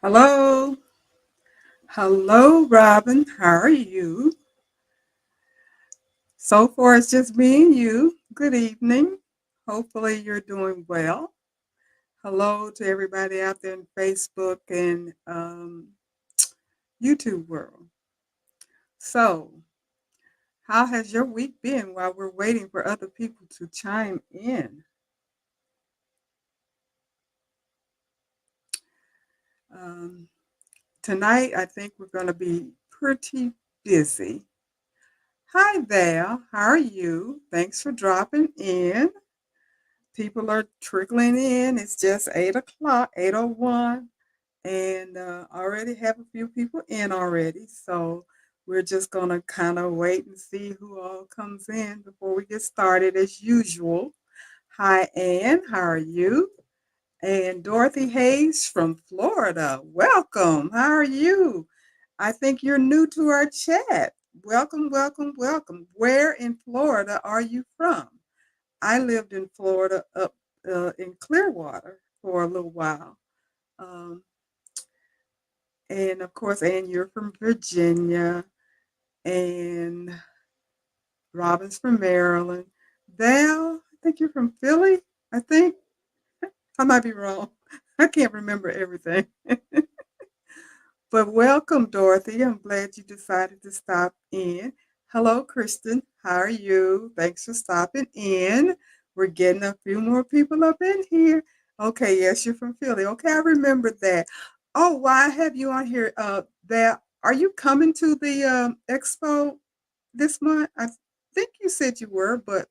Hello. Hello, Robin. How are you? So far, it's just me and you. Good evening. Hopefully, you're doing well. Hello to everybody out there in Facebook and YouTube world. So, how has your week been while we're waiting for other people to chime in? Um, Tonight, I think we're going to be pretty busy. Hi there. How are you? Thanks for dropping in. People are trickling in. It's just 8 o'clock, 8:01, and already have a few people in already. So we're just gonna kind of wait and see who all comes in before we get started as usual. Hi, Ann. How are you? And Dorothy Hayes from Florida. Welcome. How are you? I think you're new to our chat. Welcome, welcome, welcome. Where in Florida are you from? I lived in Florida up in Clearwater for a little while. Um, and of course, Ann, you're from Virginia, and Robin's from Maryland. Val, I think you're from Philly. I think I might be wrong. I can't remember everything. But welcome, Dorothy. I'm glad you decided to stop in. Hello, Kristen. How are you? Thanks for stopping in. We're getting a few more people up in here. Okay, yes, you're from Philly. Okay, I remember that. Oh, why have you on here? That are you coming to the expo this month? I think you said you were, but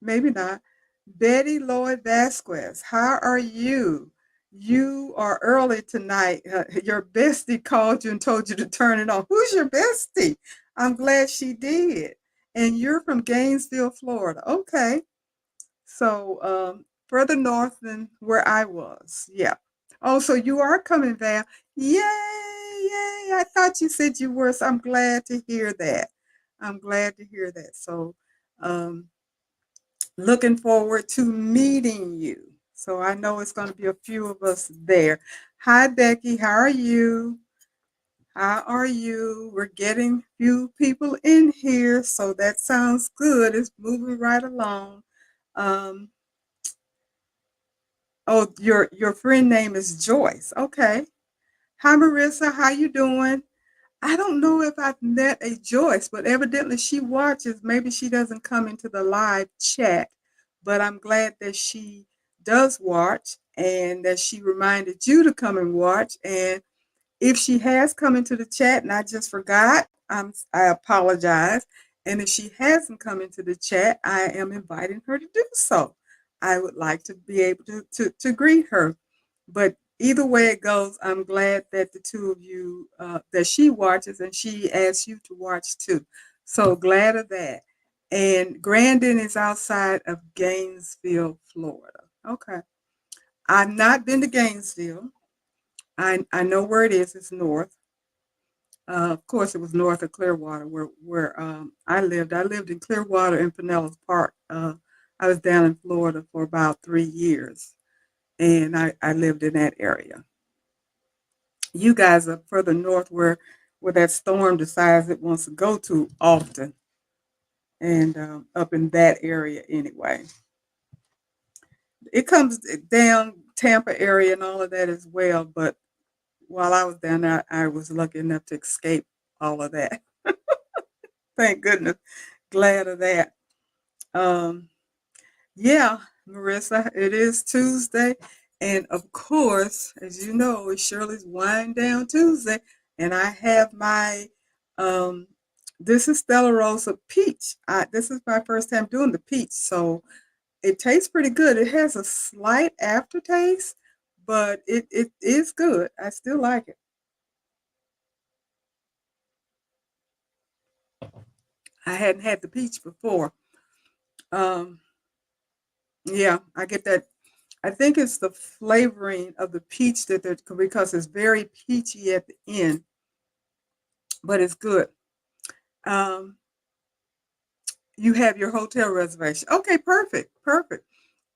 maybe not. Betty Lloyd Vasquez, how are you? You are early tonight. Your bestie called you and told you to turn it on. Who's your bestie? I'm glad she did. And you're from Gainesville, Florida. Okay. So further north than where I was. Yeah. Oh, so you are coming, Val. Yay, yay. I thought you said you were. So I'm glad to hear that. I'm glad to hear that. So um, looking forward to meeting you. So I know it's going to be a few of us there. Hi, Becky. How are you? How are you? We're getting few people in here, so that sounds good. It's moving right along. Um, oh, your friend name is Joyce. Okay. Hi, Marissa. How you doing? I don't know if I've met a Joyce, but evidently she watches. Maybe she doesn't come into the live chat, but I'm glad that she does watch and that she reminded you to come and watch. And if she has come into the chat and I just forgot, I apologize. And if she hasn't come into the chat, I am inviting her to do so. I would like to be able to greet her. But either way it goes, I'm glad that the two of you, that she watches and she asks you to watch too. So glad of that. And Grandin is outside of Gainesville, Florida. Okay. I've not been to Gainesville. I know where it is. It's north. Of course, it was north of Clearwater, where I lived. I lived in Clearwater and Pinellas Park. I was down in Florida for about 3 years, and I lived in that area. You guys are further north, where that storm decides it wants to go to often, and up in that area anyway. It comes down Tampa area and all of that as well, but while I was down there, I was lucky enough to escape all of that. Thank goodness. Glad of that. Um, yeah, Marissa, it is Tuesday. And of course, as you know, it's Shirley's Wind Down Tuesday. And I have my, um, this is Stella Rosa Peach. This is my first time doing the peach. So it tastes pretty good. It has a slight aftertaste, but it is good. I still like it. I hadn't had the peach before. Um, yeah, I get that. I think it's the flavoring of the peach that they're because it's very peachy at the end, but it's good. Um, you have your hotel reservation. Okay, perfect, perfect.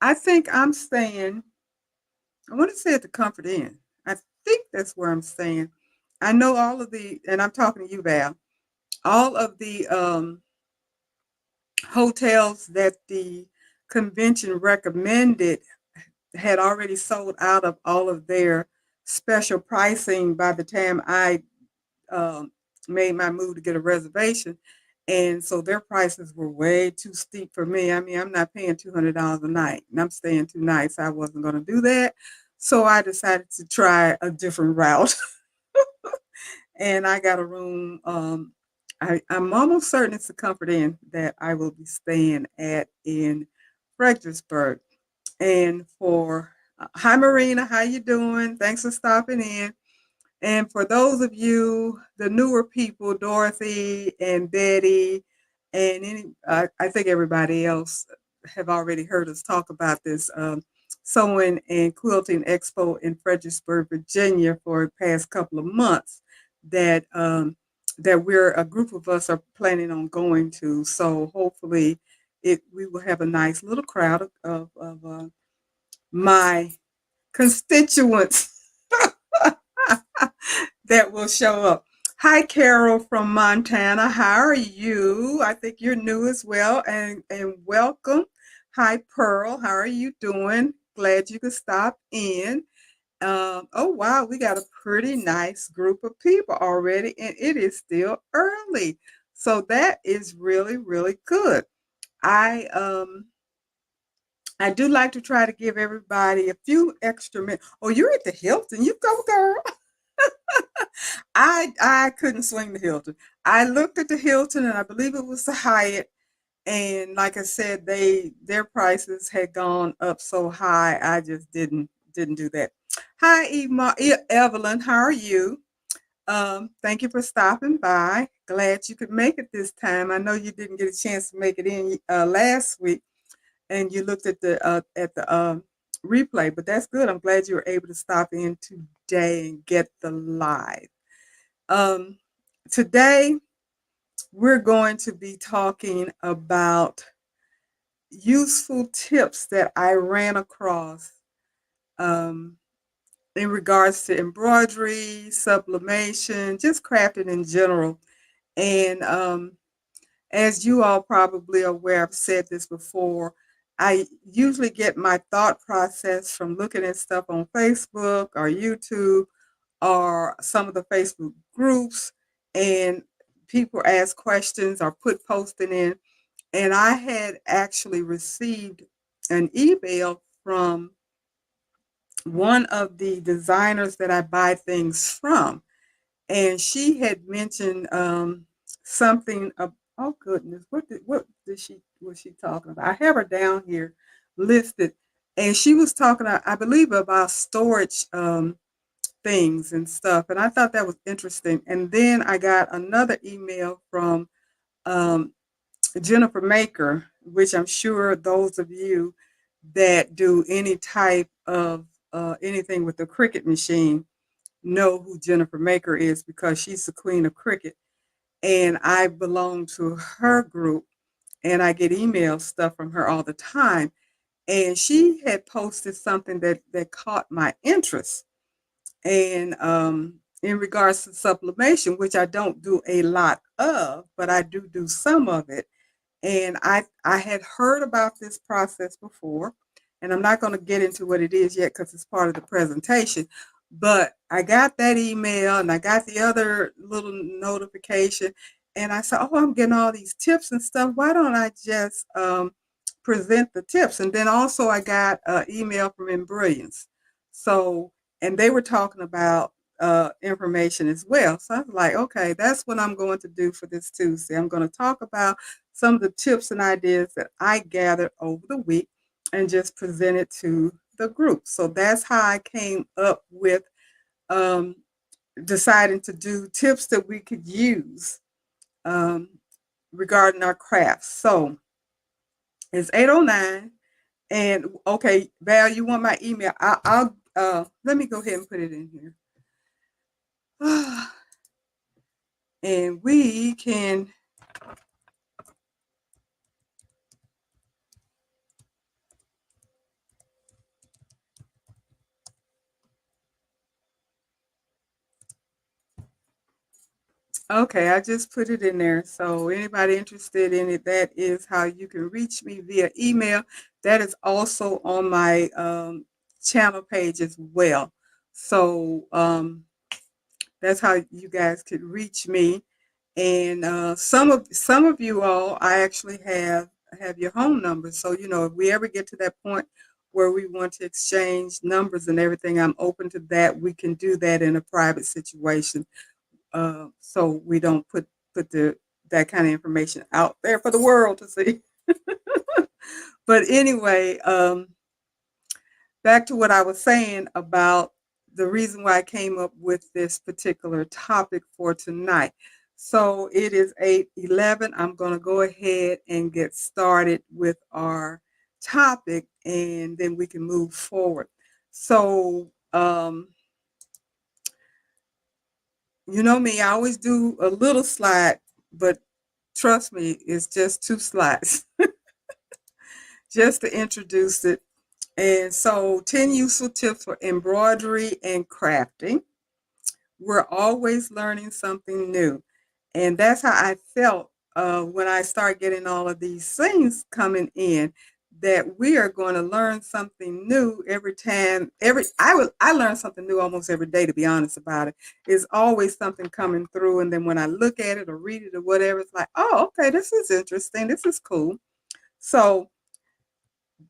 I think I'm staying. I want to say at the Comfort Inn. I think that's where I'm staying. I know all of the, and I'm talking to you, Val, all of the hotels that the convention recommended had already sold out of all of their special pricing by the time I um, made my move to get a reservation. And so their prices were way too steep for me. I mean, I'm not paying $200 a night and I'm staying 2 nights. I wasn't going to do that. So I decided to try a different route. And I got a room. I'm almost certain it's a Comfort Inn that I will be staying at in Fredericksburg. And for hi Marina, how you doing? Thanks for stopping in. And for those of you, the newer people, Dorothy and Betty, and I think everybody else have already heard us talk about this sewing and quilting expo in Fredericksburg, Virginia, for the past couple of months. That that we're a group of us are planning on going to. So hopefully, it we will have a nice little crowd of my constituents that will show up. Hi, Carol from Montana. How are you? I think you're new as well, and welcome. Hi, Pearl. How are you doing? Glad you could stop in. Oh wow, we got a pretty nice group of people already, and it is still early, so that is really really good. I um I do like to try to give everybody a few extra minutes. Oh, you're at the Hilton. You go, girl. I couldn't swing the Hilton. I looked at the Hilton and I believe it was the Hyatt. And like I said, their prices had gone up so high, I just didn't do that. Hi, Evelyn. How are you? Thank you for stopping by. Glad you could make it this time. I know you didn't get a chance to make it in last week, and you looked at the replay, but that's good. I'm glad you were able to stop in today and get the live. Um, Today, we're going to be talking about useful tips that I ran across um, in regards to embroidery, sublimation, just crafting in general. And as you all probably are aware, I've said this before, I usually get my thought process from looking at stuff on Facebook or YouTube or some of the Facebook groups, and people ask questions or put posting in. And I had actually received an email from one of the designers that I buy things from, and she had mentioned something of, oh goodness, what did she was she talking about? I have her down here listed, and she was talking, I believe, about storage things and stuff, and I thought that was interesting. And then I got another email from um, Jennifer Maker, which I'm sure those of you that do any type of anything with the Cricut machine know who Jennifer Maker is, because she's the queen of Cricut. And I belong to her group, and I get email stuff from her all the time. And she had posted something that caught my interest. And in regards to sublimation, which I don't do a lot of, but I do some of it. And I had heard about this process before, and I'm not going to get into what it is yet because it's part of the presentation. But I got that email and I got the other little notification, and I said, "Oh, I'm getting all these tips and stuff. Why don't I just present the tips?" And then also I got an email from Embroidery. So, and they were talking about information as well. So I was like, okay, that's what I'm going to do for this Tuesday. I'm going to talk about some of the tips and ideas that I gathered over the week and just present it to the group. So that's how I came up with um, deciding to do tips that we could use um, regarding our crafts. So it's 8:09. And okay, Val, you want my email? I'll let me go ahead and put it in here. And we can, Okay, I just put it in there. So anybody interested in it, that is how you can reach me via email. That is also on my channel page as well. So that's how you guys could reach me. And some of you all, I actually have your home numbers. So if we ever get to that point where we want to exchange numbers and everything, I'm open to that. We can do that in a private situation, so we don't put that kind of information out there for the world to see. But anyway, back to what I was saying about the reason why I came up with this particular topic for tonight. So it is 8:11. I'm going to go ahead and get started with our topic, and then we can move forward. So, you know me, I always do a little slide, but trust me, it's just 2 slides just to introduce it. And so 10 useful tips for embroidery and crafting. We're always learning something new. And that's how I felt when I started getting all of these things coming in, that we are going to learn something new every time. I learn something new almost every day, to be honest about it. There's always something coming through. And then when I look at it or read it or whatever, it's like, oh, okay, this is interesting. This is cool. So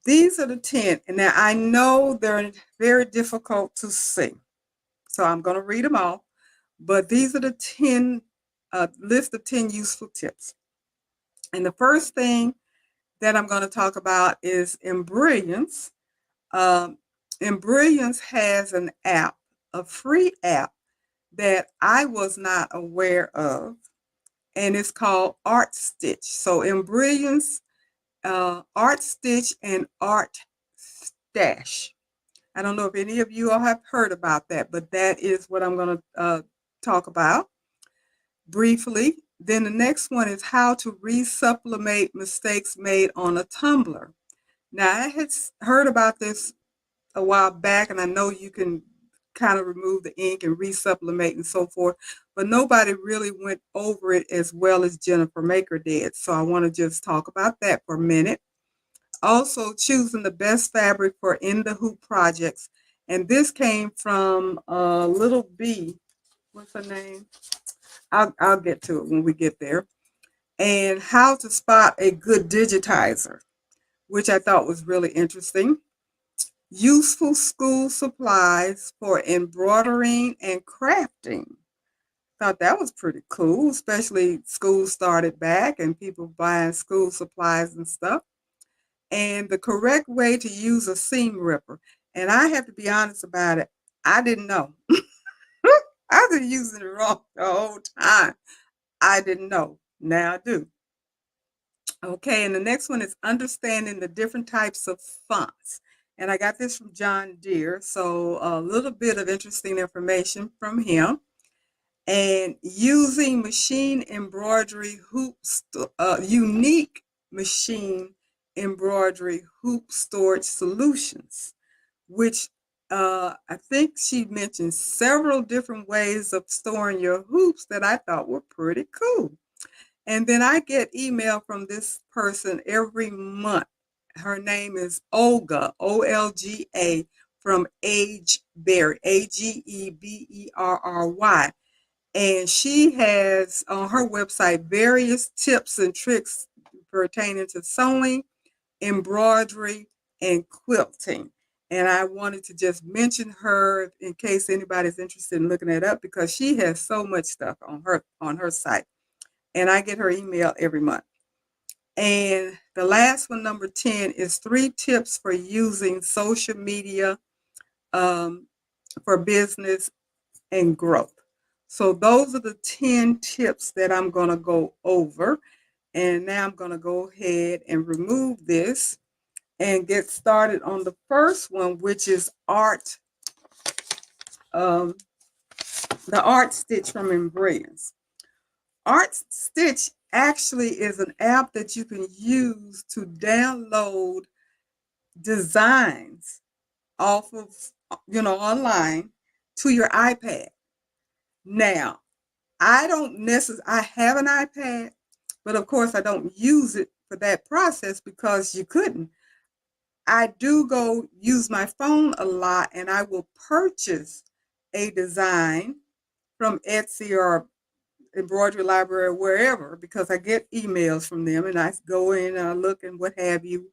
these are the 10. And now I know they're very difficult to see. So I'm going to read them all. But these are the 10 list of 10 useful tips. And the first thing that I'm going to talk about is Embrilliance. Um, Embrilliance has an app, a free app that I was not aware of, and it's called Art Stitch. So Embrilliance, Art Stitch, and Art Stash. I don't know if any of you all have heard about that, but that is what I'm going to talk about briefly. Then the next one is how to resublimate mistakes made on a tumbler. Now, I had heard about this a while back, and I know you can kind of remove the ink and resublimate and so forth, but nobody really went over it as well as Jennifer Maker did. So I want to just talk about that for a minute. Also, choosing the best fabric for in the hoop projects. And this came from Little B. What's her name? I'll get to it when we get there. And how to spot a good digitizer, which I thought was really interesting. Useful school supplies for embroidering and crafting. Thought that was pretty cool, especially school started back and people buying school supplies and stuff. And the correct way to use a seam ripper. And I have to be honest about it, I didn't know. I've been using it wrong the whole time. I didn't know. Now I do. Okay, and the next one is understanding the different types of fonts. And I got this from John Deere, so a little bit of interesting information from him. And using machine embroidery unique machine embroidery hoop storage solutions, which I think she mentioned several different ways of storing your hoops that I thought were pretty cool. And then I get email from this person every month. Her name is Olga, Olga, from Ageberry, Ageberry. And she has on her website various tips and tricks pertaining to sewing, embroidery, and quilting. And I wanted to just mention her in case anybody's interested in looking it up, because she has so much stuff on her site. And I get her email every month. And the last one, number 10, is 3 tips for using social media for business and growth. So those are the 10 tips that I'm going to go over. And now I'm going to go ahead and remove this and get started on the first one, which is the Art Stitch from Embrilliance. Art Stitch actually is an app that you can use to download designs off of, online to your iPad. Now, I don't necessarily, I have an iPad, but of course I don't use it for that process because you couldn't. I do go use my phone a lot and I will purchase a design from Etsy or Embroidery Library or wherever because I get emails from them and I go in and I look and what have you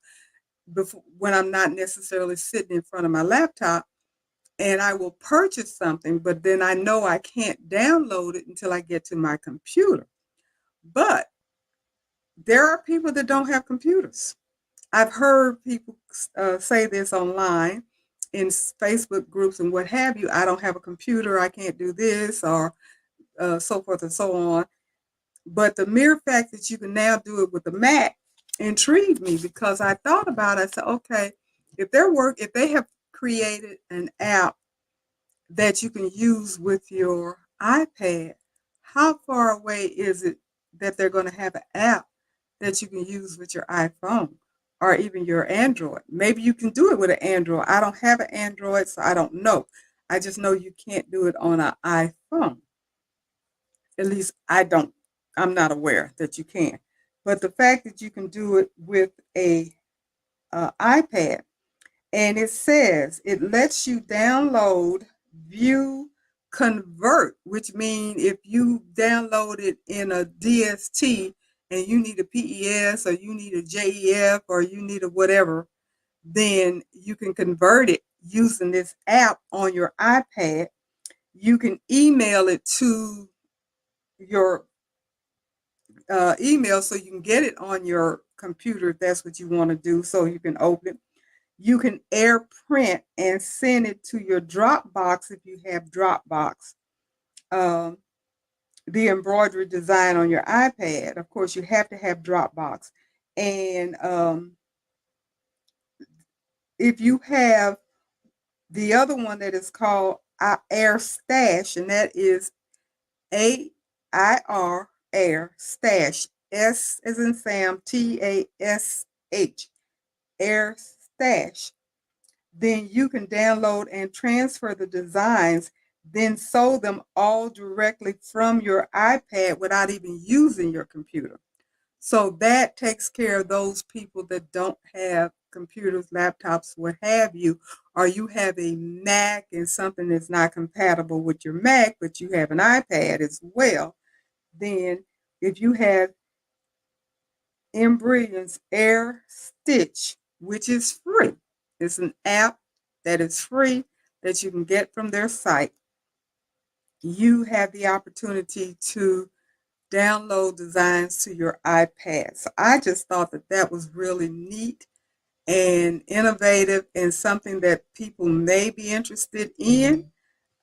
before, when I'm not necessarily sitting in front of my laptop, and I will purchase something, but then I know I can't download it until I get to my computer. But there are people that don't have computers. I've heard people say this online in Facebook groups and what have you. I don't have a computer. I can't do this or so forth and so on. But the mere fact that you can now do it with the Mac intrigued me because I thought about it. I said, okay, if they have created an app that you can use with your iPad, how far away is it that they're going to have an app that you can use with your iPhone or even your Android? Maybe you can do it with an Android. I don't have an Android, so I don't know. I just know you can't do it on an iPhone. At least I'm not aware that you can. But the fact that you can do it with a iPad, and it says it lets you download, view, convert, which means if you download it in a DST and you need a PES or you need a JEF or you need a whatever, then you can convert it using this app on your iPad. You can email it to your email so you can get it on your computer if that's what you want to do so you can open it. You can air print and send it to your Dropbox if you have Dropbox. Um, the embroidery design on your iPad. Of course, you have to have Dropbox. And if you have the other one that is called Air Stash, and that is AIR Air Stash, S as in Sam, TASH, Air Stash, then you can download and transfer the designs, then sew them all directly from your iPad without even using your computer. So that takes care of those people that don't have computers, laptops, what have you, or you have a Mac and something that's not compatible with your Mac, but you have an iPad as well. Then if you have Embroidery's Air Stitch, which is free. It's an app that is free that you can get from their site. You have the opportunity to download designs to your iPad. So I just thought that that was really neat and innovative and something that people may be interested in.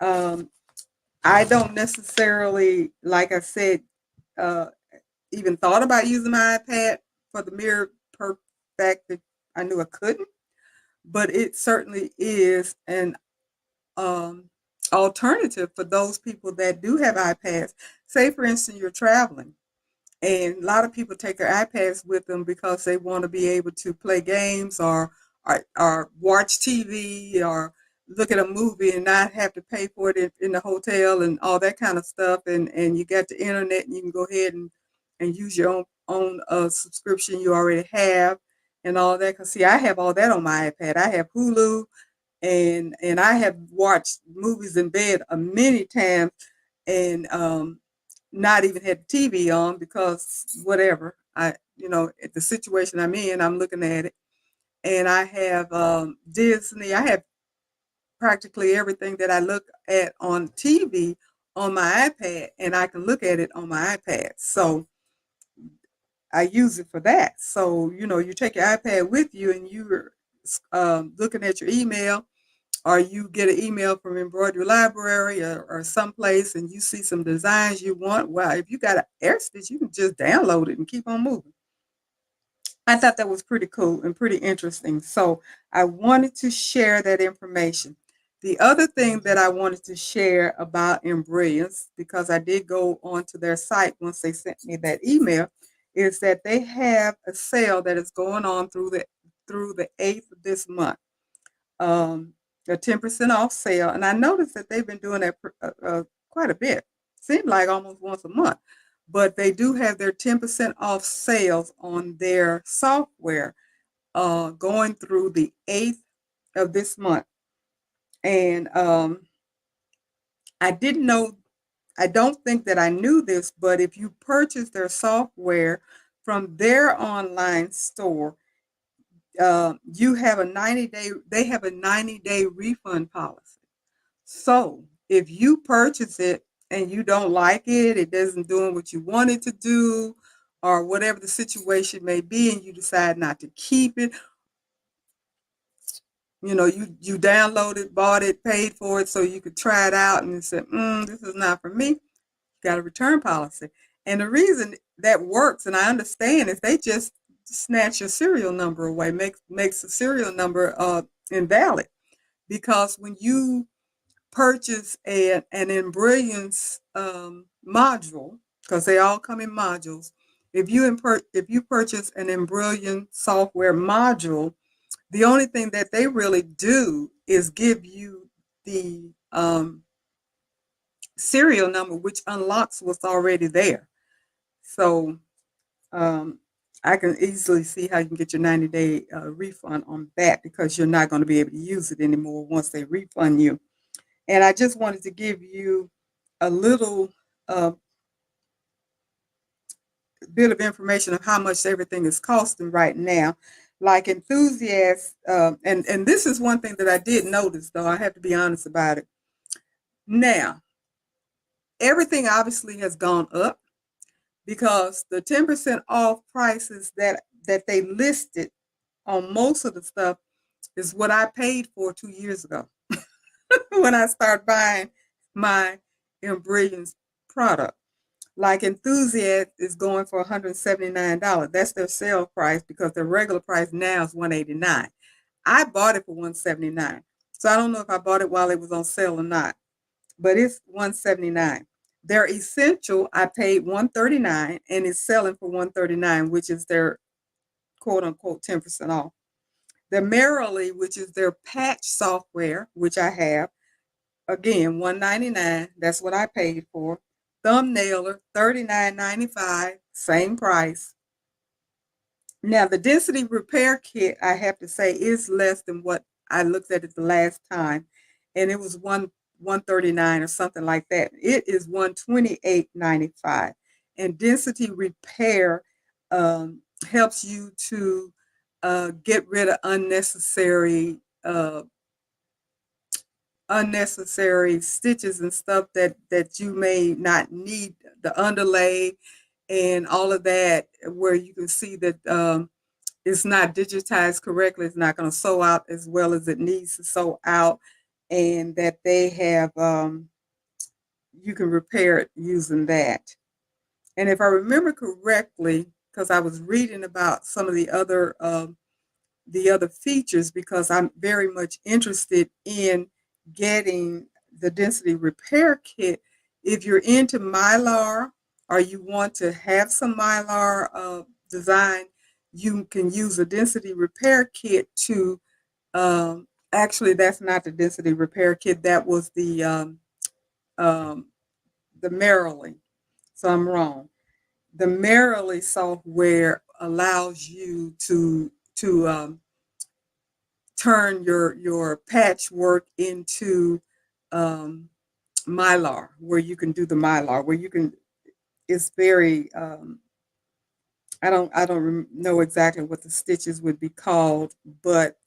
Um, I don't necessarily, like I said, uh, even thought about using my iPad for the mere fact that I knew I couldn't, but it certainly is an um, alternative for those people that do have iPads. Say, for instance, you're traveling, and a lot of people take their iPads with them because they want to be able to play games or watch TV or look at a movie and not have to pay for it in the hotel and all that kind of stuff. And you got the internet and you can go ahead and use your own subscription you already have and all that. Because see, I have all that on my iPad. I have Hulu and I have watched movies in bed many times and not even had the TV on because whatever the situation I'm in, I'm looking at it, and I have Disney. I have practically everything that I look at on TV on my iPad, and I can look at it on my iPad. So I use it for that. So you take your iPad with you, and you're looking at your email, or you get an email from Embroidery Library or someplace and you see some designs you want. Well, if you got an air stitch, you can just download it and keep on moving. I thought that was pretty cool and pretty interesting. So I wanted to share that information. The other thing that I wanted to share about Embrilliance, because I did go onto their site once they sent me that email, is that they have a sale that is going on through the 8th of this month. A 10% off sale. And I noticed that they've been doing that quite a bit. seems like almost once a month. But they do have their 10% off sales on their software going through the 8th of this month. And I didn't know, I don't think that I knew this, but if you purchase their software from their online store, you have a 90-day, they have a 90-day refund policy. So if you purchase it and you don't like it, it doesn't doing what you want it to do, or whatever the situation may be, and you decide not to keep it, you downloaded, bought it, paid for it so you could try it out, and you said, this is not for me. You got a return policy. And the reason that works, and I understand, is they just snatch your serial number away, makes the serial number invalid. Because when you purchase an Embroidery module, because they all come in modules, if you purchase an Embroidery software module, the only thing that they really do is give you the serial number, which unlocks what's already there. So I can easily see how you can get your 90-day refund on that, because you're not going to be able to use it anymore once they refund you. And I just wanted to give you a little bit of information of how much everything is costing right now. Like Enthusiast, and this is one thing that I did notice, though I have to be honest about it. Now, everything obviously has gone up, because the 10% off prices that they listed on most of the stuff is what I paid for 2 years ago when I started buying my Embroidery product. Like Enthusiast is going for $179. That's their sale price, because their regular price now is $189. I bought it for $179. So I don't know if I bought it while it was on sale or not, but it's $179. Their Essential, I paid $139, and it's selling for $139, which is their quote unquote 10% off. The Merrily, which is their patch software, which I have, again, $199. That's what I paid for. Thumbnailer, $39.95, same price. Now, the density repair kit, I have to say, is less than what I looked at it the last time, and it was $139 or something like that. It is $128.95, and density repair helps you to get rid of unnecessary stitches and stuff that you may not need, the underlay and all of that, where you can see that it's not digitized correctly, it's not going to sew out as well as it needs to sew out, and that they have you can repair it using that. And if I remember correctly, because I was reading about some of the other features, because I'm very much interested in getting the density repair kit. If you're into Mylar, or you want to have some Mylar design, you can use a density repair kit to, actually, that's not the density repair kit. That was the Merrily. So I'm wrong. The Merrily software allows you to turn your patchwork into Mylar, where you can do the Mylar, where you can. It's very. I don't know exactly what the stitches would be called, but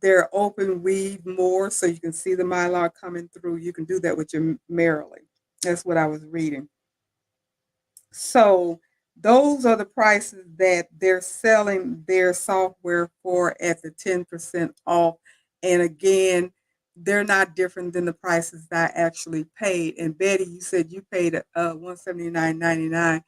they're open weave more, so you can see the Mylar coming through. You can do that with your Merrily. That's what I was reading. So those are the prices that they're selling their software for at the 10% off. And again, they're not different than the prices that I actually paid. And Betty, you said you paid $179.99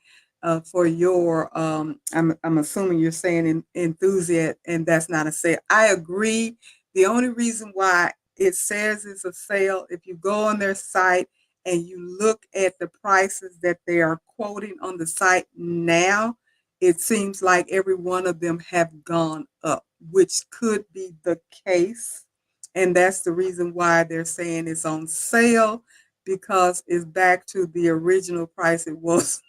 for your, I'm assuming you're saying Enthusiast, and that's not a sale. I agree. The only reason why it says it's a sale, if you go on their site and you look at the prices that they are quoting on the site now, it seems like every one of them have gone up, which could be the case. And that's the reason why they're saying it's on sale, because it's back to the original price it was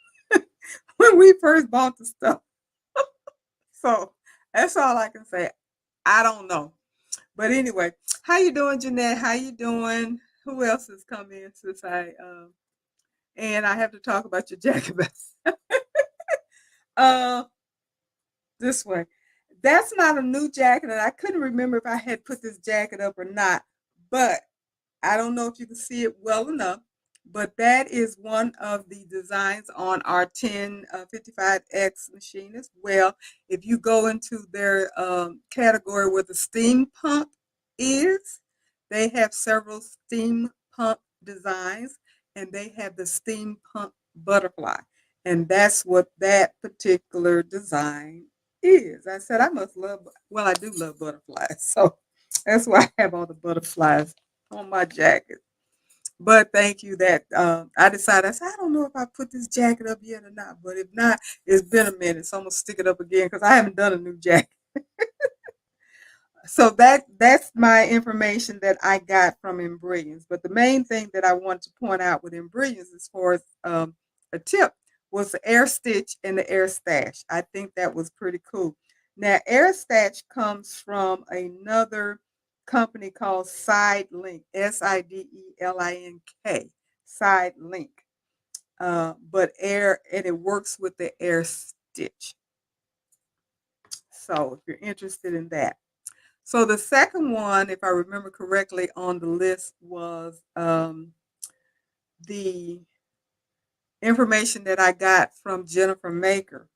when we first bought the stuff. So that's all I can say. I don't know. But anyway, how you doing, Jeanette? How you doing? Who else has come in since and I have to talk about your jacket. uh this way. That's not a new jacket, and I couldn't remember if I had put this jacket up or not. But I don't know if you can see it well enough, but that is one of the designs on our 1055X machine as well. If you go into their category where the steam pump is, they have several steam pump designs, and they have the steam pump butterfly. And that's what that particular design is. I said, I must love, well, I do love butterflies. So that's why I have all the butterflies on my jacket. But thank you that I decided, I said, I don't know if I put this jacket up yet or not. But if not, it's been a minute. So I'm going to stick it up again because I haven't done a new jacket. So that's my information that I got from Embrilliance. But the main thing that I want to point out with Embrilliance as far as a tip was the air stitch and the air stash. I think that was pretty cool. Now, air stash comes from another company called Side Link, SIDELINK, Side Link. But air, and it works with the air stitch. So if you're interested in that. So the second one, if I remember correctly, on the list was the information that I got from Jennifer Maker.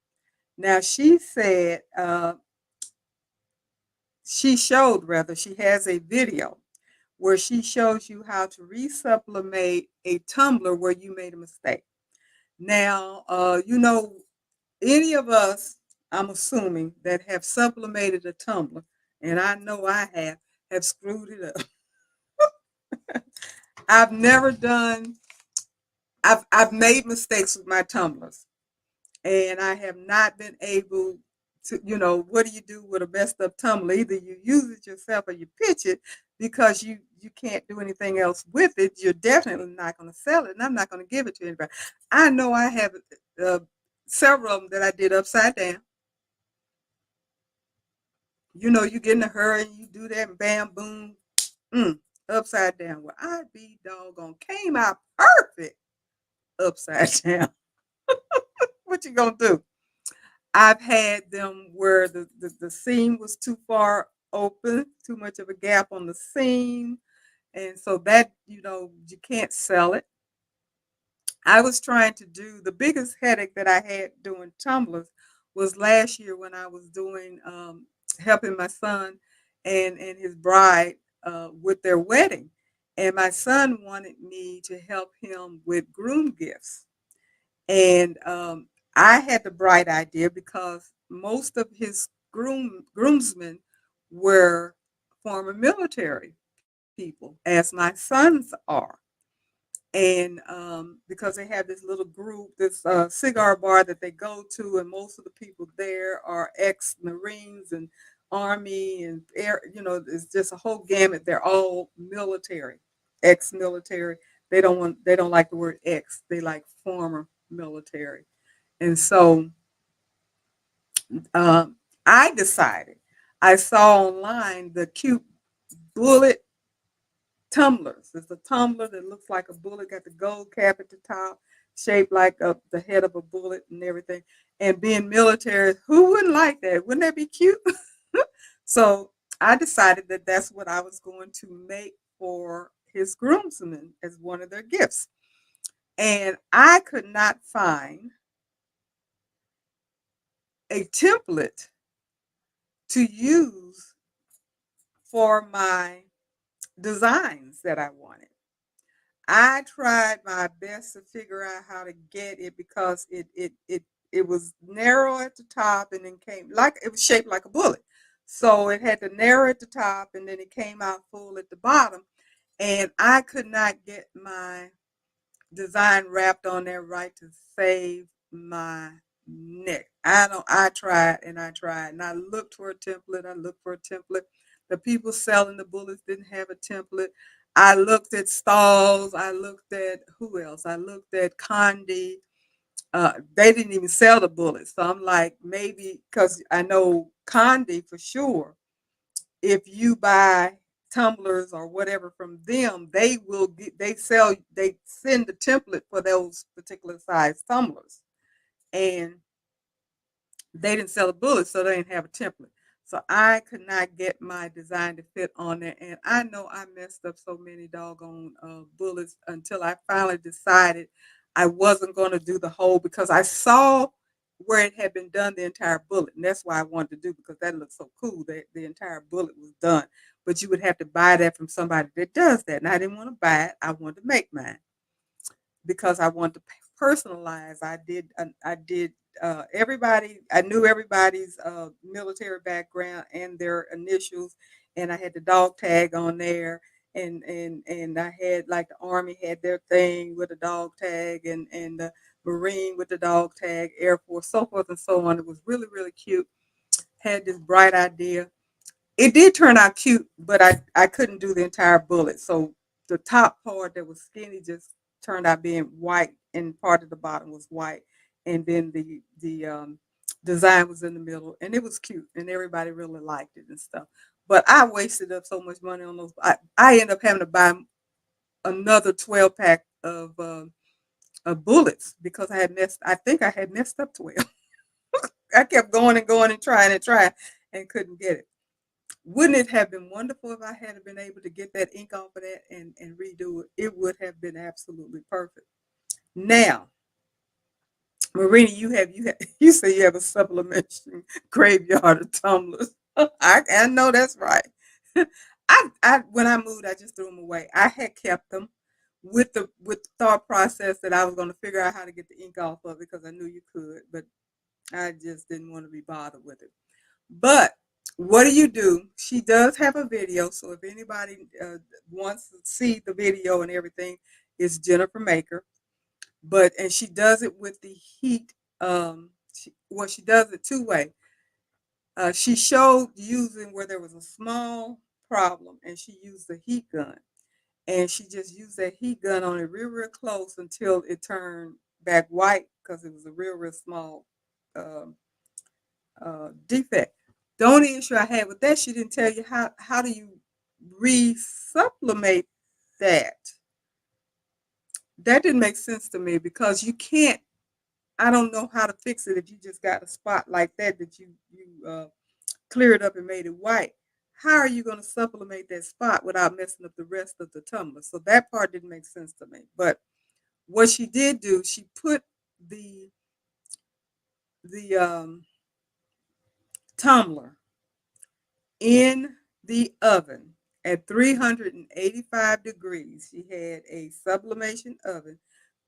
Now she said she has a video where she shows you how to resublimate a tumbler where you made a mistake. Now, any of us, I'm assuming, that have sublimated a tumbler, and I know I have screwed it up. I've never done, I've made mistakes with my tumblers, and I have not been able to, what do you do with a messed up tumbler? Either you use it yourself or you pitch it because you can't do anything else with it. You're definitely not going to sell it, and I'm not going to give it to anybody. I know I have several of them that I did upside down. You get in a hurry, you do that, and bam, boom, upside down. Well, I'd be doggone, came out perfect upside down. What you gonna do? I've had them where the seam was too far open, too much of a gap on the seam. And so that, you can't sell it. I was trying to do the biggest headache that I had doing tumblers was last year when I was doing helping my son and his bride with their wedding. And my son wanted me to help him with groom gifts. And I had the bright idea because most of his groomsmen were former military people, as my sons are. And because they have this little group, this cigar bar that they go to, and most of the people there are ex-Marines and Army and air, it's just a whole gamut. They're all military, ex-military. They don't like the word ex. They like former military. And so I decided, I saw online the cute bullet tumblers. It's a tumbler that looks like a bullet, got the gold cap at the top, shaped like the head of a bullet and everything. And being military, who wouldn't like that? Wouldn't that be cute? So I decided that that's what I was going to make for his groomsmen as one of their gifts. And I could not find a template to use for my designs that I wanted. I tried my best to figure out how to get it because it was narrow at the top and then came like it was shaped like a bullet. So it had to narrow at the top and then it came out full at the bottom. And I could not get my design wrapped on there right to save my neck. I tried and I tried and I looked for a template. The people selling the bullets didn't have a template. I looked at stalls. I looked at who else? I looked at Condi. They didn't even sell the bullets. So I'm like, maybe because I know Condi for sure. If you buy tumblers or whatever from them, they send the template for those particular size tumblers. And they didn't sell the bullets, so they didn't have a template. So I could not get my design to fit on there. And I know I messed up so many doggone bullets until I finally decided I wasn't going to do the whole because I saw where it had been done, the entire bullet. And that's why I wanted to do because that looked so cool that the entire bullet was done. But you would have to buy that from somebody that does that. And I didn't want to buy it. I wanted to make mine because I wanted to personalize. I did everybody. I knew everybody's military background and their initials, and I had the dog tag on there, and I had like the Army had their thing with a dog tag, and the Marine with the dog tag, Air Force, so forth and so on. It was really really cute. Had this bright idea. It did turn out cute, but I couldn't do the entire bullet. So the top part that was skinny just turned out being white, and part of the bottom was white, and then the design was in the middle, and it was cute, and everybody really liked it and stuff. But I wasted up so much money on those. I ended up having to buy another 12 pack of bullets because I had messed. I think I had messed up 12. I kept going and going and trying and couldn't get it. Wouldn't it have been wonderful if I had been able to get that ink off of that and redo it? It would have been absolutely perfect. Now, Marina, you say you have a supplementary graveyard of tumblers. I know that's right. I when I moved, I just threw them away. I had kept them with the thought process that I was going to figure out how to get the ink off of it because I knew you could, but I just didn't want to be bothered with it. But what do you do? She does have a video, so if anybody wants to see the video and everything, it's Jennifer Maker. And she does it with the heat. She does it two way. She showed using where there was a small problem, and she used the heat gun, and she just used that heat gun on it real, real close until it turned back white because it was a real, real small um, defect. The only issue I had with that, she didn't tell you how do you resupplement that. That didn't make sense to me because you can't. I don't know how to fix it if you just got a spot like that you cleared up and made it white. How are you going to supplement that spot without messing up the rest of the tumbler? So that part didn't make sense to me. But what she did do, she put the tumbler in the oven at 385 degrees. She had a sublimation oven,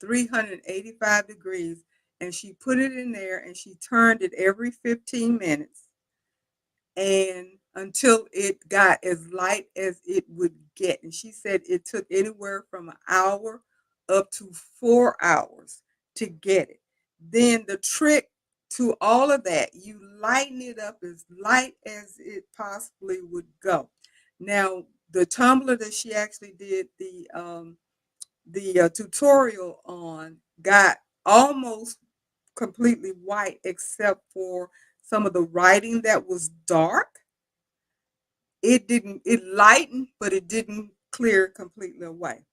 385 degrees, and she put it in there and she turned it every 15 minutes and until it got as light as it would get. And she said it took anywhere from an hour up to 4 hours to get it. Then the trick to all of that, you lighten it up as light as it possibly would go. Now, the tumbler that she actually did the tutorial on got almost completely white except for some of the writing that was dark. It lightened, but it didn't clear completely away.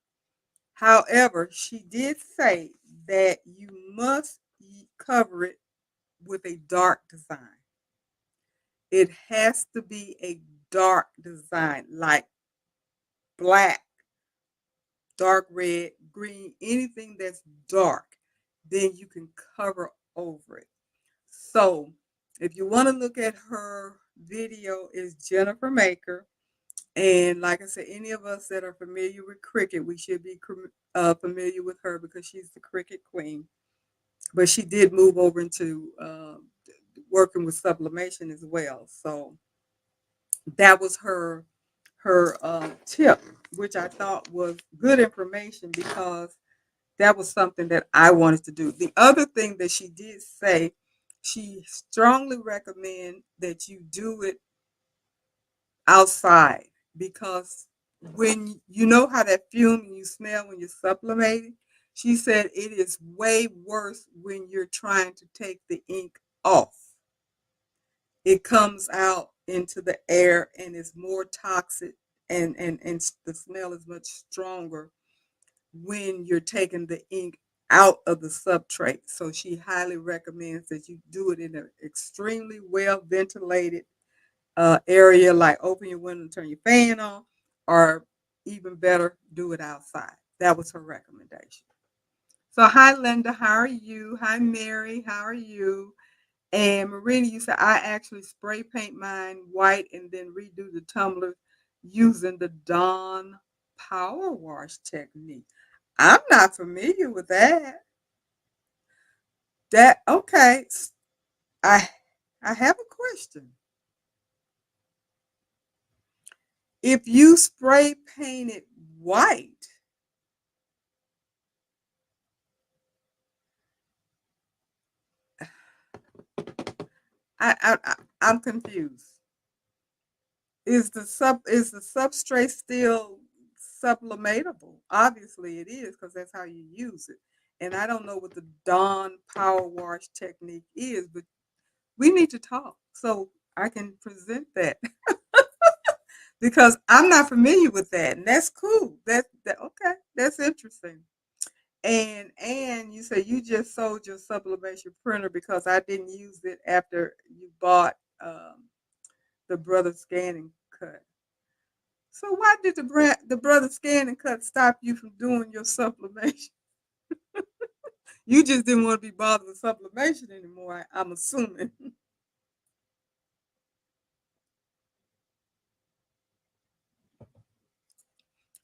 However, she did say that you must cover it with a dark design. It has to be a dark design, like black, dark red, green, anything that's dark, then you can cover over it. So if you want to look at her video, is Jennifer Maker. And like I said, any of us that are familiar with cricket, we should be familiar with her because she's the cricket queen. But she did move over into working with sublimation as well. So that was her tip, which I thought was good information because that was something that I wanted to do. The other thing that she did say, she strongly recommend that you do it. outside because when you know how that fume you smell when you're sublimating, she said it is way worse when you're trying to take the ink off. It comes out into the air and is more toxic and the smell is much stronger when you're taking the ink out of the substrate. So she highly recommends that you do it in an extremely well ventilated area, like open your window and turn your fan on, or even better, do it outside. That was her recommendation. So, hi, Linda. How are you? Hi, Mary. How are you? And Marina, you said I actually spray paint mine white and then redo the tumbler using the Dawn Power Wash technique. I'm not familiar with that. That okay. I I have a question. If you spray paint it white, I'm confused. Is the substrate still sublimatable? Obviously, it is because that's how you use it. And I don't know what the Dawn Power Wash technique is, but we need to talk so I can present that because I'm not familiar with that, and that's cool. That okay. That's interesting. And you say you just sold your sublimation printer because I didn't use it after you bought the Brother Scan and Cut. So why did the Brother Scan and Cut stop you from doing your sublimation? You just didn't want to be bothered with sublimation anymore. I'm assuming.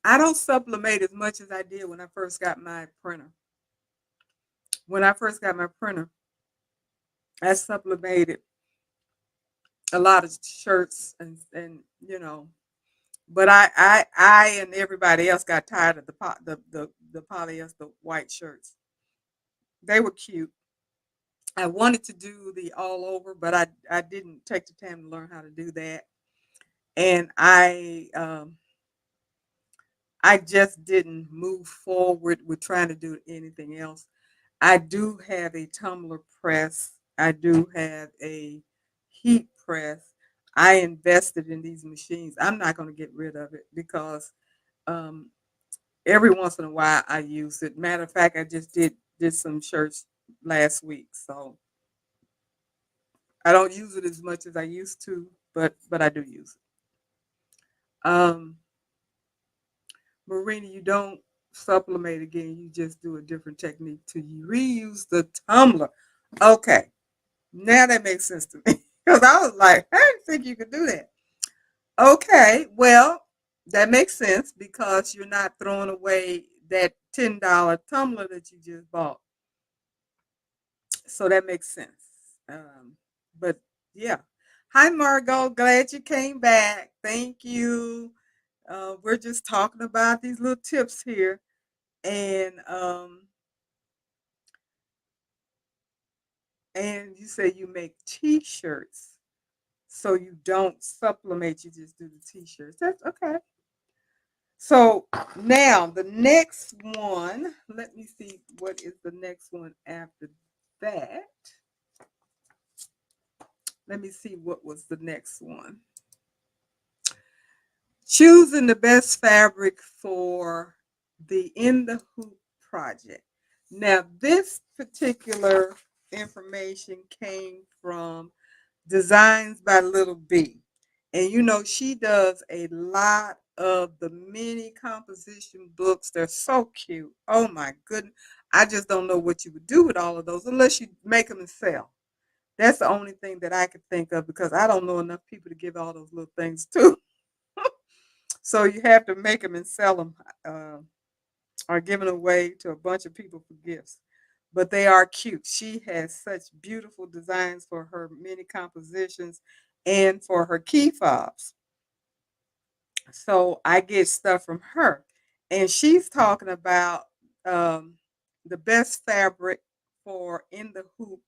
I don't sublimate as much as I did when I first got my printer. When I first got my printer, I sublimated a lot of shirts and but I and everybody else got tired of the polyester white shirts. They were cute. I wanted to do the all over, but I didn't take the time to learn how to do that, and I just didn't move forward with trying to do anything else. I do have a tumbler press. I do have a heat press. I invested in these machines. I'm not going to get rid of it because um, every once in a while I use it. Matter of fact, I just did some shirts last week, so I don't use it as much as I used to, but I do use it. Marina, you don't supplement again. You just do a different technique to reuse the tumbler. Okay, now that makes sense to me because I was like, I didn't think you could do that. Okay, well, that makes sense because you're not throwing away that $10 tumbler that you just bought. So that makes sense. But yeah. Hi, Margot. Glad you came back. Thank you. We're just talking about these little tips here. And and you say you make t-shirts. So you don't supplement, you just do the t-shirts. That's okay. So now the next one, let me see what is the next one after that. Let me see what was the next one. Choosing the best fabric for the In the Hoop project. Now, this particular information came from Designs by Little B. And she does a lot of the mini composition books. They're so cute. Oh my goodness. I just don't know what you would do with all of those unless you make them and sell. That's the only thing that I could think of because I don't know enough people to give all those little things to. So you have to make them and sell them or give them away to a bunch of people for gifts. But they are cute. She has such beautiful designs for her mini compositions and for her key fobs. So I get stuff from her. And she's talking about um, the best fabric for in the hoop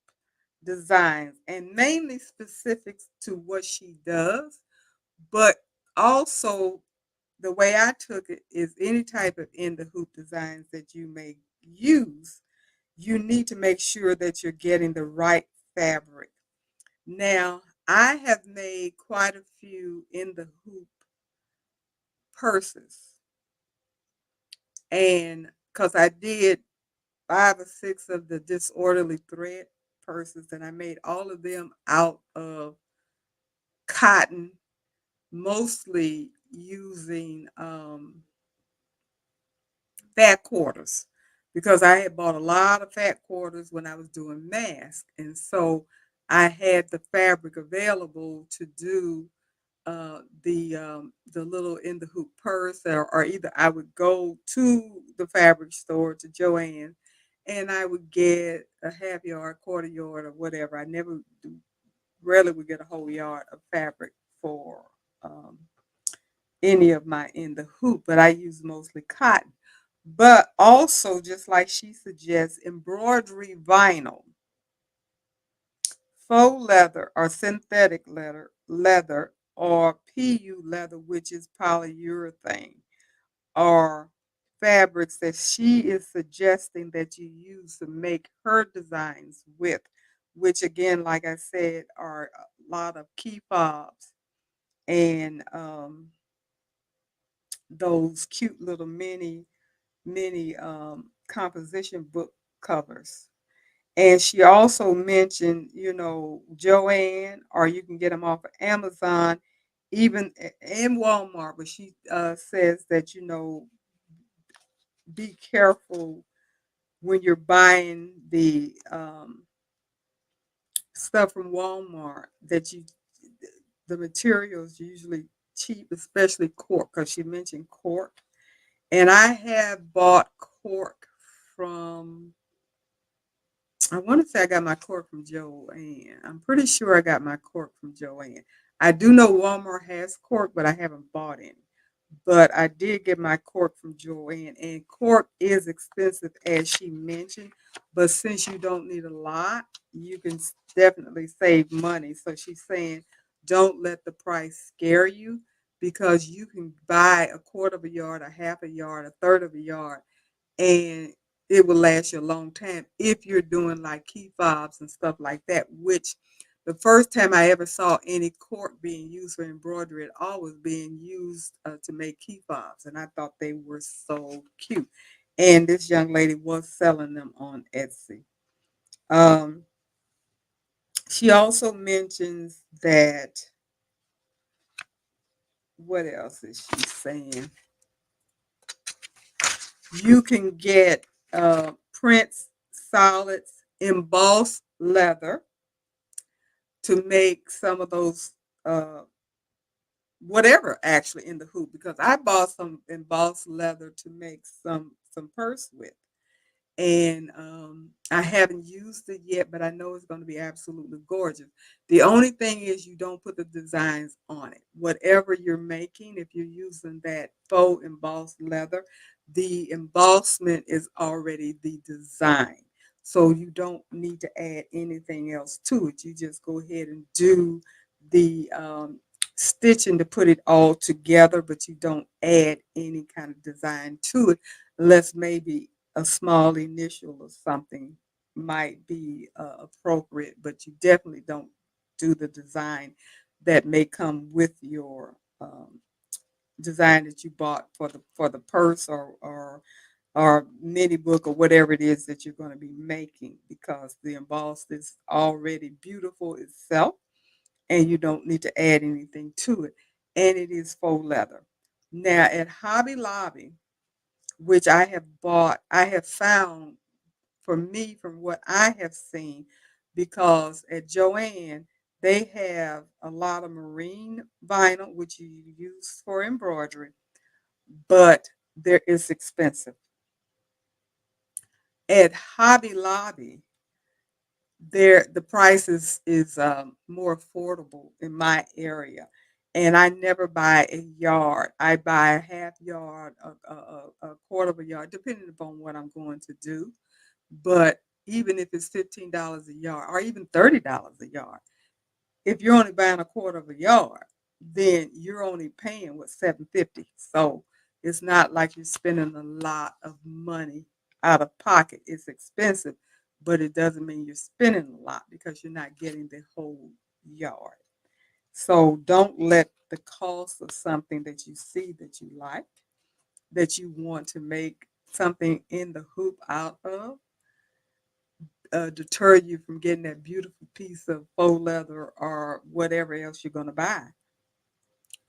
designs and mainly specifics to what she does, but Also, the way I took it is any type of in the hoop designs that you may use, you need to make sure that you're getting the right fabric. Now, I have made quite a few in the hoop purses, and because I did 5 or 6 of the disorderly thread purses, and I made all of them out of cotton, mostly using fat quarters because I had bought a lot of fat quarters when I was doing masks, and so I had the fabric available to do the little in the hoop purse, or either I would go to the fabric store to Joann, and I would get a half yard, quarter yard, or whatever. I never rarely would get a whole yard of fabric for um, any of my in the hoop, but I use mostly cotton. But also, just like she suggests, embroidery vinyl, faux leather or synthetic leather or PU leather, which is polyurethane, are fabrics that she is suggesting that you use to make her designs with, which again, like I said, are a lot of key fobs and those cute little mini composition book covers. And she also mentioned, Joann, or you can get them off of Amazon, even in Walmart. But she says that, be careful when you're buying the stuff from Walmart that the materials usually cheap, especially cork, because she mentioned cork. And I have bought cork from, I want to say I got my cork from Joann. I'm pretty sure I got my cork from Joann. I do know Walmart has cork, but I haven't bought any. But I did get my cork from Joann, and cork is expensive, as she mentioned. But since you don't need a lot, you can definitely save money. So she's saying, don't let the price scare you because you can buy a quarter of a yard, a half a yard, a third of a yard, and it will last you a long time if you're doing like key fobs and stuff like that, which the first time I ever saw any cork being used for embroidery at all was being used to make key fobs, and I thought they were so cute. And this young lady was selling them on Etsy. Um, she also mentions that, what else is she saying? You can get prints, solids, embossed leather to make some of those whatever actually in the hoop, because I bought some embossed leather to make some purse with, and I haven't used it yet, but I know it's going to be absolutely gorgeous. The only thing is you don't put the designs on it. Whatever you're making, if you're using that faux embossed leather, the embossment is already the design. So you don't need to add anything else to it. You just go ahead and do the stitching to put it all together, but you don't add any kind of design to it unless maybe a small initial or something might be appropriate, but you definitely don't do the design that may come with your design that you bought for the purse or mini book or whatever it is that you're going to be making, because the embossed is already beautiful itself and you don't need to add anything to it, and it is faux leather. Now at Hobby Lobby, which I have found, for me, from what I have seen, because at Joann, they have a lot of marine vinyl, which you use for embroidery, but there is expensive. At Hobby Lobby, the price is more affordable in my area. And I never buy a yard. I buy a half yard, a quarter of a yard, depending upon what I'm going to do. But even if it's $15 a yard or even $30 a yard, if you're only buying a quarter of a yard, then you're only paying what 750. So it's not like you're spending a lot of money out of pocket. It's expensive, but it doesn't mean you're spending a lot because you're not getting the whole yard. So don't let the cost of something that you see that you like, that you want to make something in the hoop out of, deter you from getting that beautiful piece of faux leather or whatever else you're going to buy,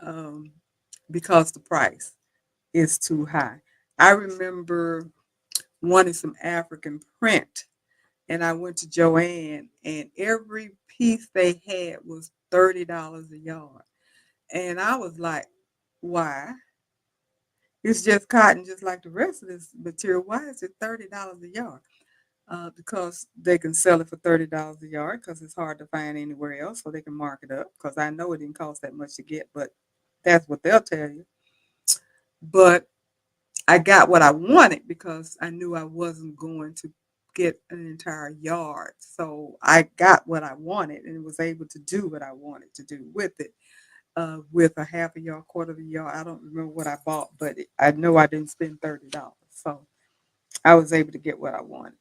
um, because the price is too high. I remember wanting some African print, and I went to Joann, and every piece they had was $30 a yard. And I was like, why? It's just cotton, just like the rest of this material. Why is it $30 a yard? Because they can sell it for $30 a yard because it's hard to find anywhere else, so they can mark it up. Because I know it didn't cost that much to get, but that's what they'll tell you. But I got what I wanted because I knew I wasn't going to get an entire yard. So I got what I wanted and was able to do what I wanted to do with it. With a half a yard, quarter of a yard. I don't remember what I bought, but I know I didn't spend $30. So I was able to get what I wanted.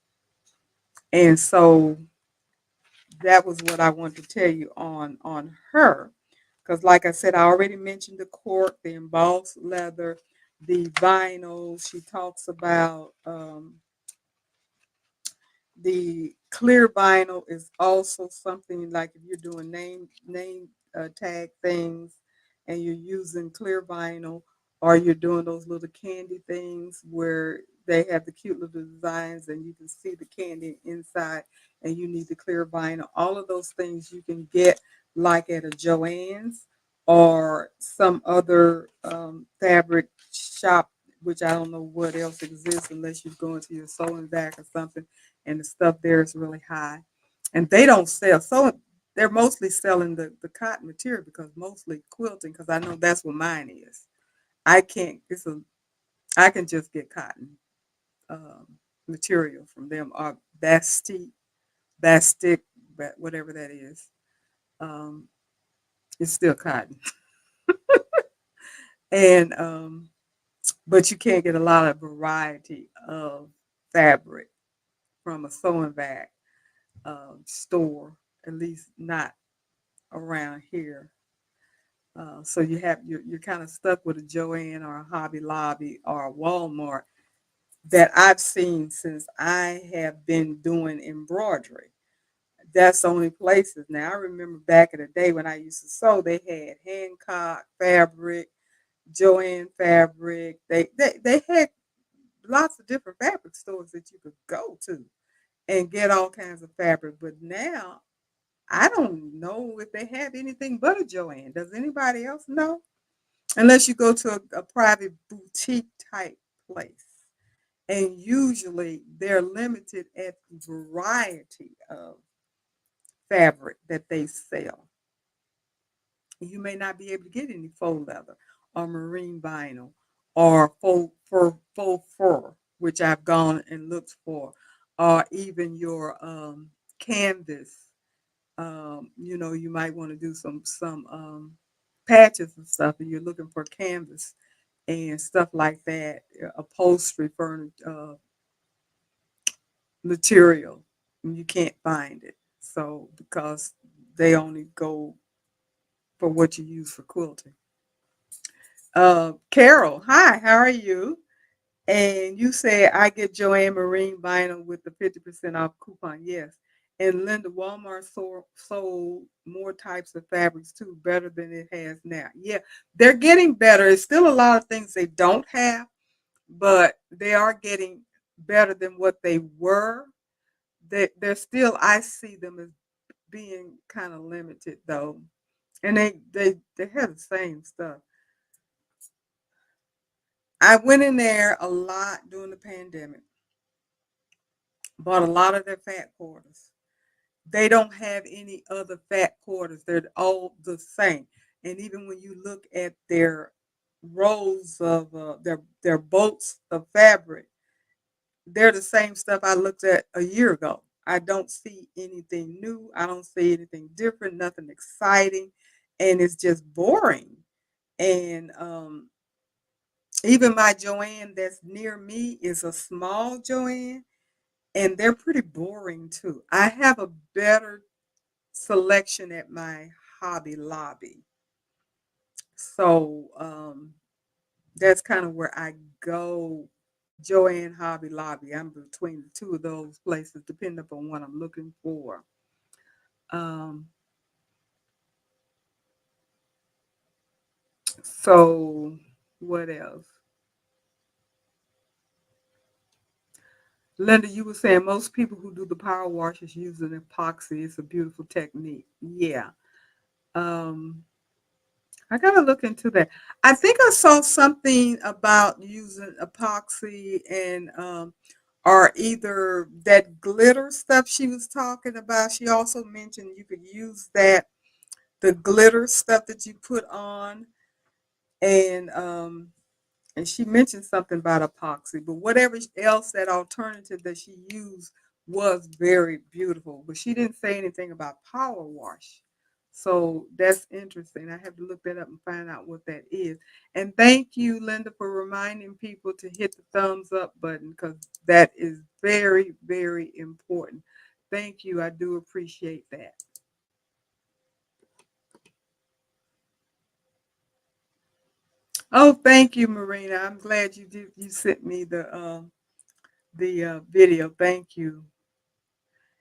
And so that was what I wanted to tell you on her. Because like I said, I already mentioned the cork, the embossed leather, the vinyl. She talks about the clear vinyl is also something like if you're doing name tag things and you're using clear vinyl, or you're doing those little candy things where they have the cute little designs and you can see the candy inside and you need the clear vinyl. All of those things you can get like at a Joann's or some other fabric shop, which I don't know what else exists unless you go into your sewing back or something, and the stuff there is really high. And they don't sell. So they're mostly selling the cotton material because mostly quilting, because I know that's what mine is. I can't, I can just get cotton um, material from them, or Basti, Bastic, whatever that is. Um, it's still cotton. And, but you can't get a lot of variety of fabric from a sewing back store, at least not around here. So you're kind of stuck with a Joann or a Hobby Lobby or a Walmart that I've seen since I have been doing embroidery. That's the only places. Now I remember back in the day when I used to sew, they had Hancock fabric, Joann fabric. They had lots of different fabric stores that you could go to and get all kinds of fabric. But now I don't know if they have anything but a Joann. Does anybody else know? Unless you go to a private boutique type place. And usually they're limited at the variety of fabric that they sell. You may not be able to get any faux leather or marine vinyl or faux fur, which I've gone and looked for, or even your canvas. You might want to do some patches and stuff, and you're looking for canvas and stuff like that, upholstery furniture material, and you can't find it. So because they only go for what you use for quilting. Carol, hi, how are you? And you said I get Joanne Marine vinyl with the 50% off coupon. Yes. And Linda, Walmart sold more types of fabrics too, better than it has now. Yeah, they're getting better. It's still a lot of things they don't have, but they are getting better than what they were. They're still, I see them as being kind of limited though. And they have the same stuff. I went in there a lot during the pandemic, bought a lot of their fat quarters. They don't have any other fat quarters. They're all the same. And even when you look at their rolls of their bolts of fabric, they're the same stuff I looked at a year ago. I don't see anything new. I don't see anything different, nothing exciting. and it's just boring. And even my Joanne that's near me is a small Joanne, and they're pretty boring too. I have a better selection at my Hobby Lobby. So that's kind of where I go. Joanne, Hobby Lobby. I'm between the two of those places, depending upon what I'm looking for. Um, so what else? Linda, you were saying most people who do the power washes use an epoxy. It's a beautiful technique. Yeah. Um, I gotta look into that. I think I saw something about using epoxy and or either that glitter stuff she was talking about. She also mentioned you could use that the glitter stuff that you put on and she mentioned something about epoxy, but whatever else that alternative that she used was very beautiful. But she didn't say anything about power wash. So that's interesting. I have to look that up and find out what that is. And thank you, Linda, for reminding people to hit the thumbs up button because that is very, very important. Thank you. I do appreciate that. Oh, thank you, Marina. I'm glad you sent me the video. Thank you.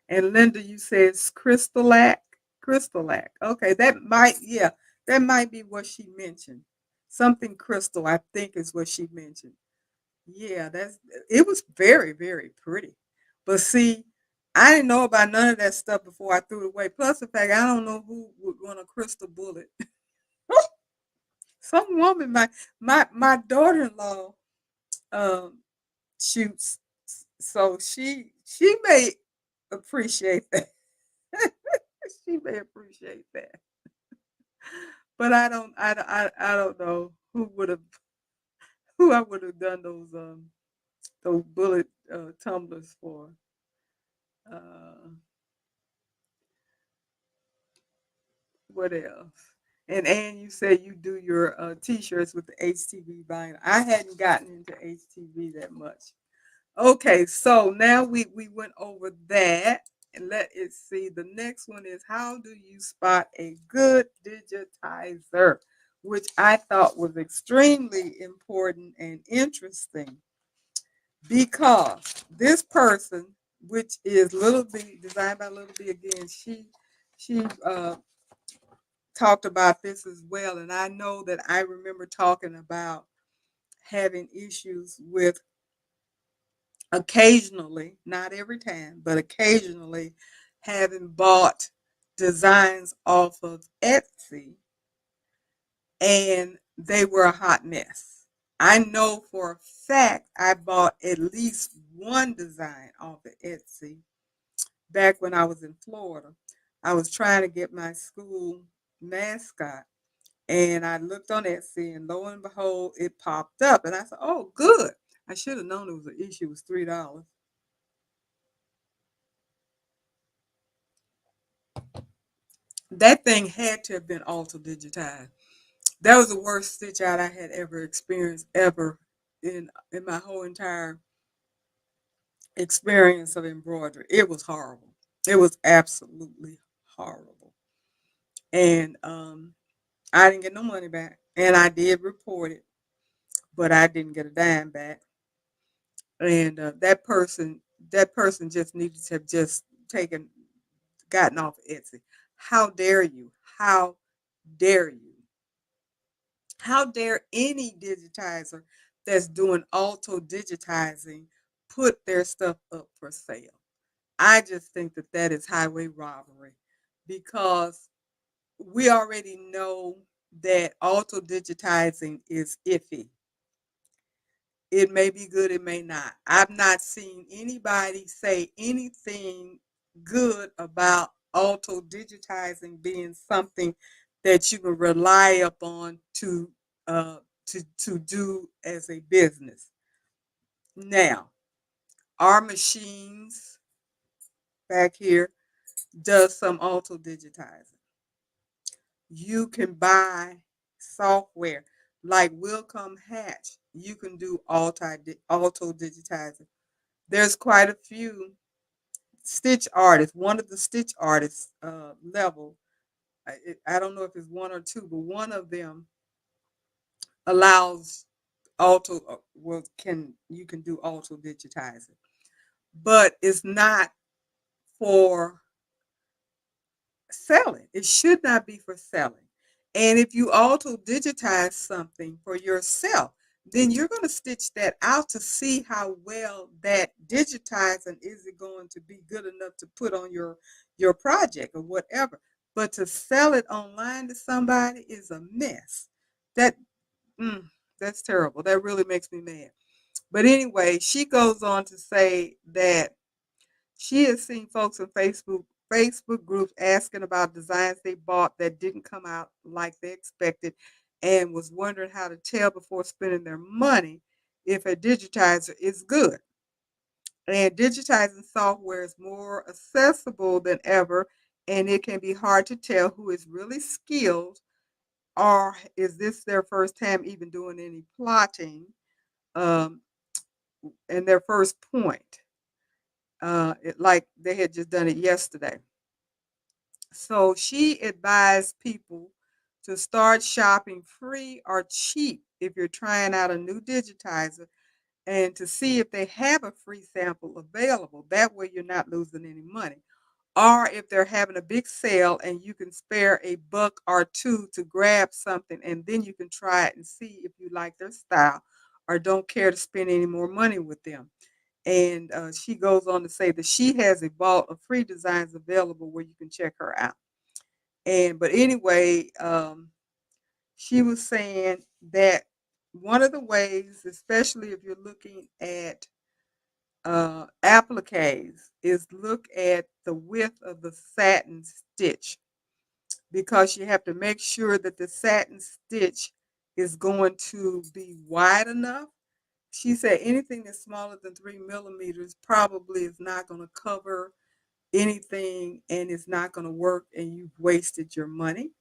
And Linda, you said it's crystalac. Crystalac. Okay, that might be what she mentioned. Something crystal, I think is what she mentioned. Yeah, that's it was very, very pretty. But see, I didn't know about none of that stuff before I threw it away. Plus the fact I don't know who would want a crystal bullet. Some woman, my daughter-in-law um shoots, so she may appreciate that. She may appreciate that, but I don't know who I would have done those bullet tumblers for. Uh, what else? And you said you do your t-shirts with the HTV vinyl. I hadn't gotten into HTV that much. Okay, so now we went over that, and let it see. The next one is how do you spot a good digitizer, which I thought was extremely important and interesting because this person, which is Little B, designed by Little B again, she talked about this as well, and I know that I remember talking about having issues with occasionally, not every time, but occasionally having bought designs off of Etsy and they were a hot mess. I know for a fact I bought at least one design off of Etsy back when I was in Florida. I was trying to get my school mascot and I looked on Etsy and lo and behold, it popped up and I said, oh, good. I should have known it was an issue. It was $3. That thing had to have been auto digitized. That was the worst stitch out I had ever experienced ever in my whole entire experience of embroidery. It was horrible. It was absolutely horrible. And I didn't get no money back. And I did report it, but I didn't get a dime back. And that person just needed to have just taken gotten off Etsy. How dare you? How dare you? How dare any digitizer that's doing auto digitizing put their stuff up for sale? I just think that that is highway robbery because we already know that auto digitizing is iffy. It may be good, it may not. I've not seen anybody say anything good about auto digitizing being something that you can rely upon to do as a business. Now, our machines back here does some auto digitizing. you can buy software like Willcome Hatch. You can do auto digitizing. There's quite a few stitch artists. One of the stitch artists level. I don't know if it's one or two, but one of them allows auto. Well, can you can do auto digitizing, but it's not for selling. It should not be for selling. And if you auto digitize something for yourself, then you're going to stitch that out to see how well that digitizing is it going to be good enough to put on your project or whatever. But to sell it online to somebody is a mess. That mm, that's terrible. That really makes me mad. But anyway, she goes on to say that she has seen folks on Facebook groups asking about designs they bought that didn't come out like they expected and was wondering how to tell before spending their money if a digitizer is good. And digitizing software is more accessible than ever, and it can be hard to tell who is really skilled or is this their first time even doing any plotting um, and their first point. Like they had just done it yesterday. So she advised people to start shopping free or cheap if you're trying out a new digitizer and to see if they have a free sample available. That way you're not losing any money. Or if they're having a big sale and you can spare a buck or two to grab something and then you can try it and see if you like their style or don't care to spend any more money with them. And she goes on to say that she has a vault of free designs available where you can check her out. And but anyway, she was saying that one of the ways, especially if you're looking at appliques, is look at the width of the satin stitch because you have to make sure that the satin stitch is going to be wide enough. She said anything that's smaller than 3 millimeters probably is not going to cover anything and it's not going to work and you've wasted your money.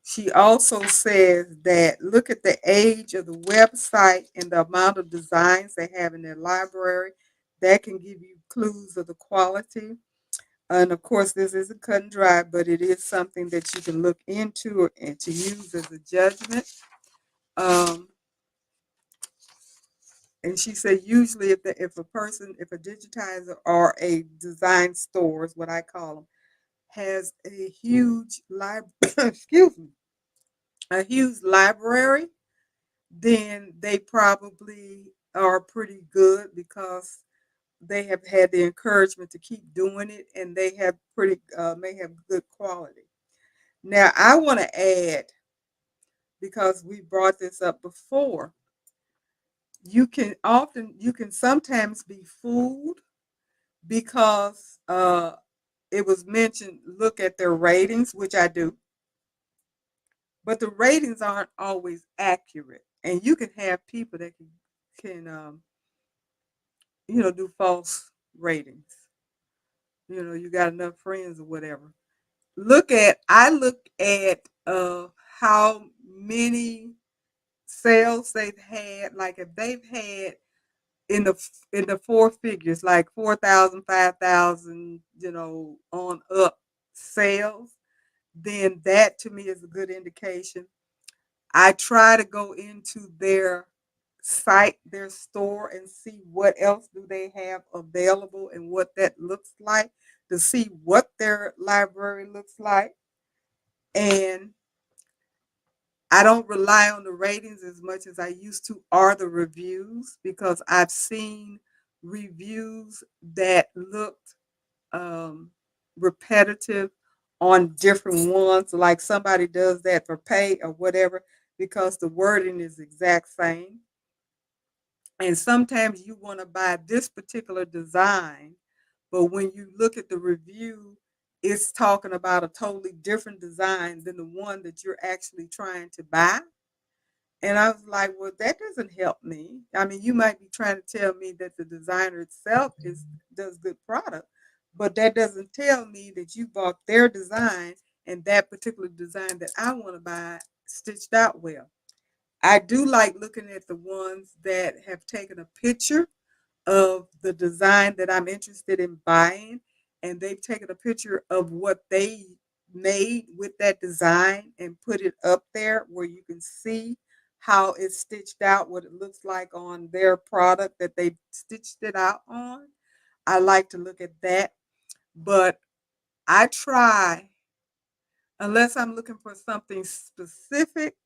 She also says that look at the age of the website and the amount of designs they have in their library. That can give you clues of the quality. And of course, this isn't cut and dry, but it is something that you can look into and to use as a judgment. Um, and she said usually if a digitizer or a design store is what I call them, has a huge excuse me, a huge library, then they probably are pretty good because they have had the encouragement to keep doing it and they have pretty may have good quality. Now I want to add, because we brought this up before, you can sometimes be fooled because it was mentioned look at their ratings, which I do, but the ratings aren't always accurate and you can have people that can do false ratings. You got enough friends or whatever. I look at how many sales they've had. Like if they've had in the four figures, like 4,000, 5,000, on up sales, then that to me is a good indication. I try to go into their site, their store, and see what else do they have available and what that looks like to see what their library looks like. And I don't rely on the ratings as much as I used to or the reviews because I've seen reviews that looked um, repetitive on different ones, like somebody does that for pay or whatever, because the wording is exact same. And sometimes you want to buy this particular design, but when you look at the review, it's talking about a totally different design than the one that you're actually trying to buy. And I was like, well, that doesn't help me. I mean, you might be trying to tell me that the designer itself does good product, but that doesn't tell me that you bought their design and that particular design that I want to buy stitched out well. I do like looking at the ones that have taken a picture of the design that I'm interested in buying, and they've taken a picture of what they made with that design and put it up there where you can see how it's stitched out, what it looks like on their product that they stitched it out on. I like to look at that, but I try, unless I'm looking for something specific,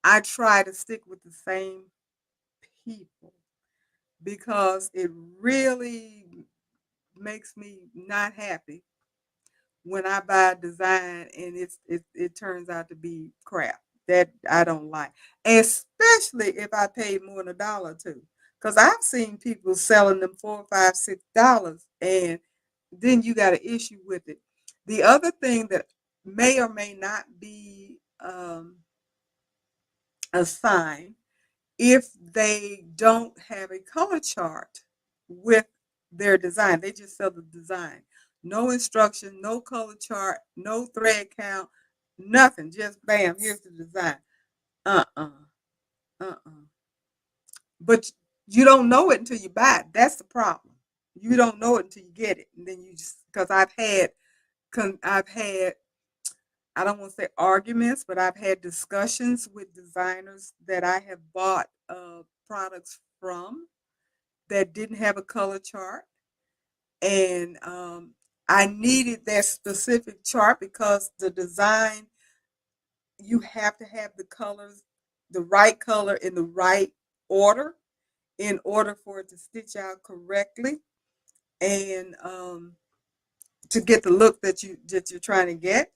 I try to stick with the same people because it really makes me not happy when I buy a design and it turns out to be crap. That I don't like, especially if I paid more than $1 or two. Because I've seen people selling them $4, $5, $6, and then you got an issue with it. The other thing that may or may not be a sign if they don't have a color chart with their design. They just sell the design. No instruction, no color chart, no thread count, nothing. Just bam, here's the design. Uh-uh. Uh-uh. But you don't know it until you buy it. That's the problem. You don't know it until you get it. And then you just, because I've had, I don't want to say arguments, but I've had discussions with designers that I have bought products from that didn't have a color chart. And I needed that specific chart because the design, you have to have the colors, the right color in the right order in order for it to stitch out correctly and to get the look that you're trying to get.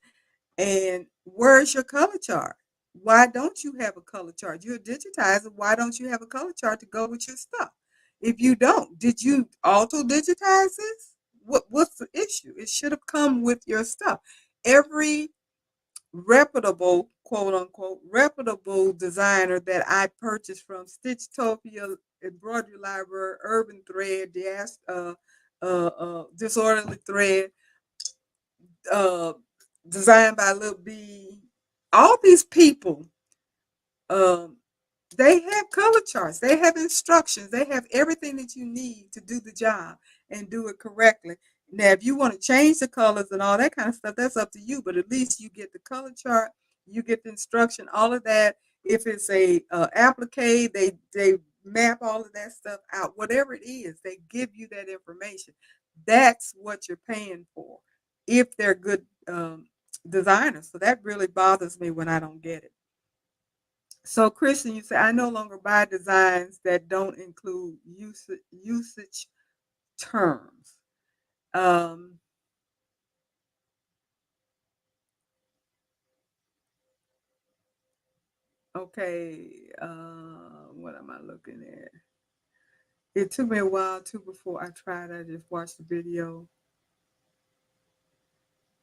And where's your color chart? Why don't you have a color chart? You're a digitizer. Why don't you have a color chart to go with your stuff? If you don't, did you auto digitize this? What's the issue? It should have come with your stuff. Every reputable, quote unquote, reputable designer that I purchased from, Stitchtopia, Embroidery Library, Urban Thread, Disorderly Thread, uh, designed by Lil B. All these people, um, they have color charts, they have instructions, they have everything that you need to do the job and do it correctly. Now, if you want to change the colors and all that kind of stuff, that's up to you. But at least you get the color chart, you get the instruction, all of that. If it's a applique, they map all of that stuff out. Whatever it is, they give you that information. That's what you're paying for if they're good designers. So that really bothers me when I don't get it. So, Christian, you say, I no longer buy designs that don't include usage terms. Um, okay, what am I looking at? It took me a while too before I tried. I just watched the video.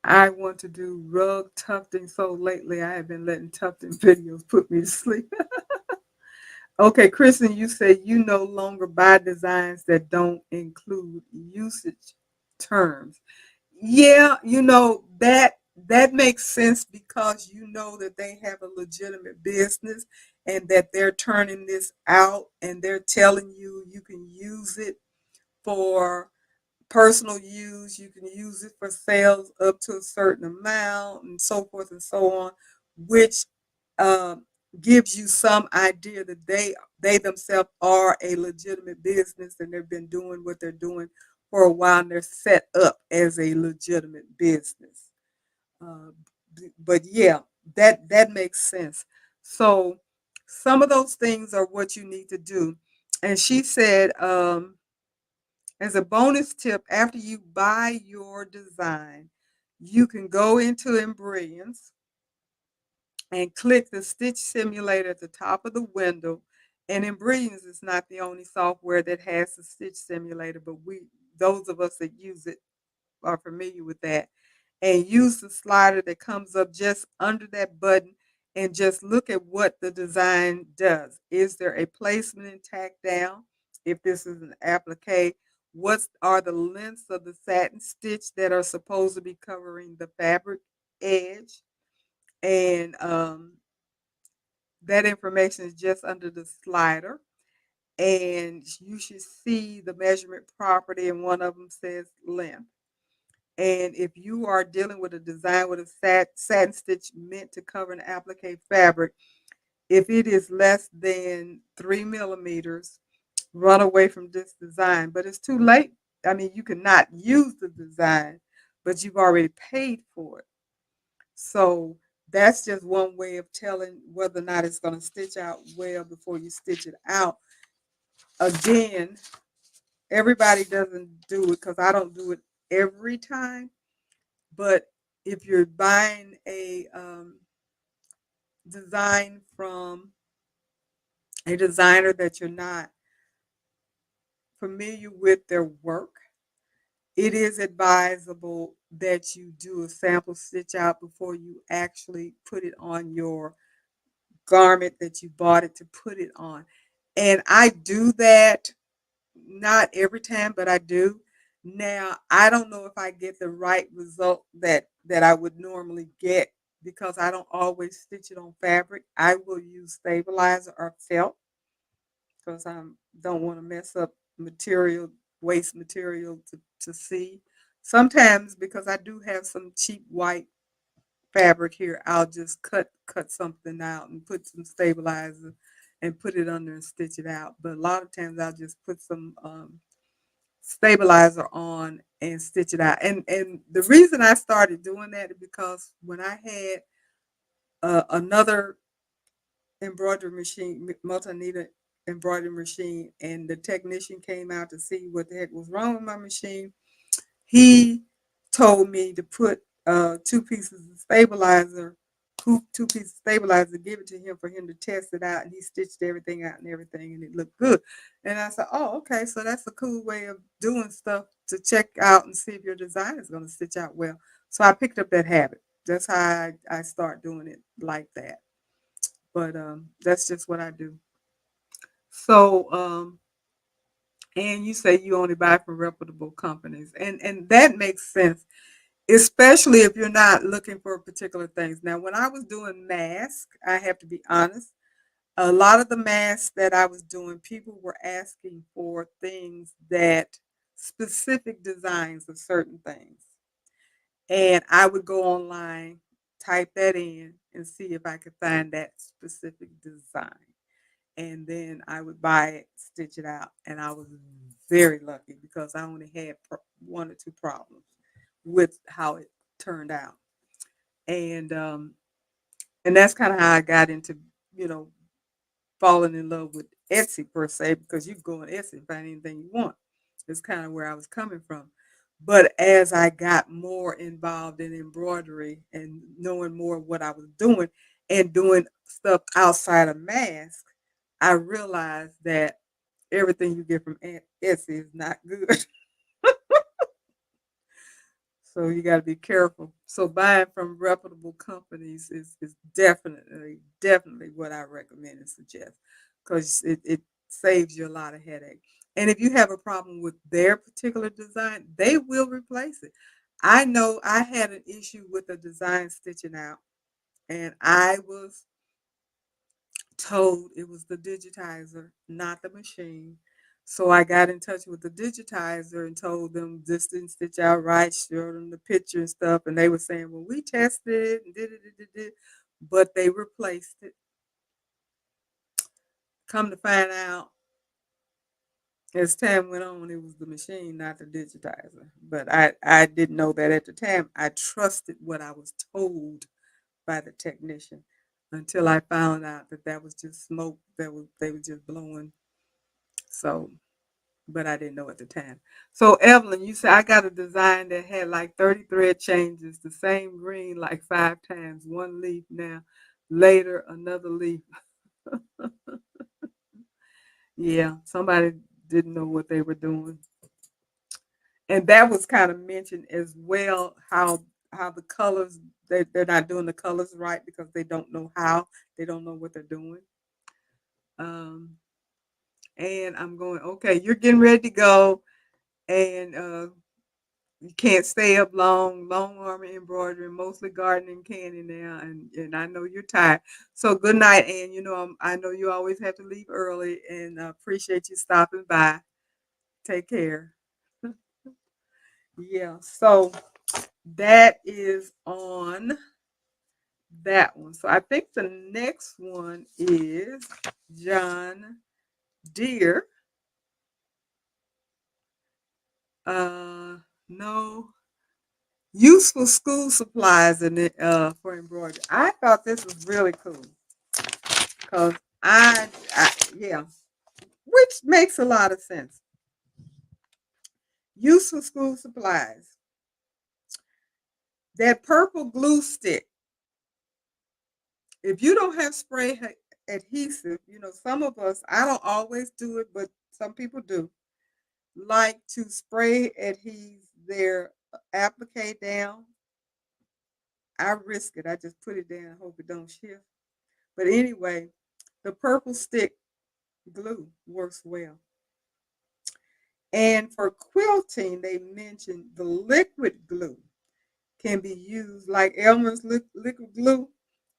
I want to do rug tufting, so lately I have been letting tufting videos put me to sleep. Okay, Kristen, you say you no longer buy designs that don't include usage terms. Yeah, that makes sense because you know that they have a legitimate business and that they're turning this out and they're telling you you can use it for personal use, you can use it for sales up to a certain amount, and so forth and so on, which um, gives you some idea that they themselves are a legitimate business and they've been doing what they're doing for a while and they're set up as a legitimate business. Uh, but yeah, that makes sense. So some of those things are what you need to do. And she said, as a bonus tip, after you buy your design, you can go into Embrilliance and click the Stitch Simulator at the top of the window. And Embrilliance is not the only software that has the Stitch Simulator, but those of us that use it are familiar with that. And use the slider that comes up just under that button and just look at what the design does. Is there a placement and tack down? If this is an applique, What are the lengths of the satin stitch that are supposed to be covering the fabric edge? And that information is just under the slider. And you should see the measurement property, and one of them says length. And if you are dealing with a design with a satin stitch meant to cover an applique fabric, if it is less than 3 millimeters, run away from this design. But it's too late. I mean, you cannot use the design, but you've already paid for it. So that's just one way of telling whether or not it's going to stitch out well before you stitch it out. Again, everybody doesn't do it because I don't do it every time. But if you're buying a design from a designer that you're not familiar with their work, it is advisable that you do a sample stitch out before you actually put it on your garment that you bought it to put it on. And I do that not every time, but I do. Now, I don't know if I get the right result that I would normally get because I don't always stitch it on fabric. I will use stabilizer or felt because I don't want to mess up material, waste material to see. Sometimes because I do have some cheap white fabric here, I'll just cut something out and put some stabilizer and put it under and stitch it out. But a lot of times I'll just put some stabilizer on and stitch it out. And the reason I started doing that is because when I had another embroidery machine, multi-needle embroidery machine, and the technician came out to see what the heck was wrong with my machine, he told me to put two pieces of stabilizer, two pieces of stabilizer, give it to him for him to test it out, and he stitched everything out and everything, and it looked good. And I said, oh, okay, so that's a cool way of doing stuff to check out and see if your design is going to stitch out well. So I picked up that habit. That's how I start doing it like that. But that's just what I do. So, and you say you only buy from reputable companies, and that makes sense, especially if you're not looking for particular things. Now, when I was doing masks, I have to be honest, a lot of the masks that I was doing, people were asking for things that specific designs of certain things. And I would go online, type that in, and see if I could find that specific design. And then I would buy it, stitch it out. And I was very lucky because I only had one or two problems with how it turned out. And um, and that's kind of how I got into, you know, falling in love with Etsy per se, because you can go on Etsy and find anything you want. It's kind of where I was coming from. But as I got more involved in embroidery and knowing more of what I was doing and doing stuff outside of masks, I realized that everything you get from Etsy is not good. So you got to be careful. So buying from reputable companies is definitely what I recommend and suggest because it saves you a lot of headache. And if you have a problem with their particular design, they will replace it. I know I had an issue with a design stitching out, and I was told it was the digitizer, not the machine. So I got in touch with the digitizer and told them this didn't stitch out right, showed them the picture and stuff, and they were saying, "Well, we tested it and did," but they replaced it. Come to find out, as time went on, it was the machine, not the digitizer. But I didn't know that at the time. I trusted what I was told by the technician until I found out that that was just smoke that was they were just blowing. So, but I didn't know at the time. So, Evelyn, you said I got a design that had like 30 thread changes, the same green like 5 times, one leaf now, later another leaf. Yeah, somebody didn't know what they were doing. And that was kind of mentioned as well how the colors they're not doing the colors right because they don't know how, they don't know what they're doing. Um, and I'm going, okay, you're getting ready to go. and you can't stay up long. Long arm embroidery, mostly gardening candy now, and I know you're tired. So good night, and I know you always have to leave early, and appreciate you stopping by. Take care. Yeah. So that is on that one. So I think the next one is John Deere. No, useful school supplies in it for embroidery. I thought this was really cool because yeah, which makes a lot of sense. Useful school supplies. That purple glue stick. If you don't have spray adhesive, some of us, I don't always do it, but some people do, like to spray adhese their applique down. I risk it. I just put it down and hope it don't shift. But anyway, the purple stick glue works well. And for quilting, they mentioned the liquid glue can be used, like Elmer's liquid glue,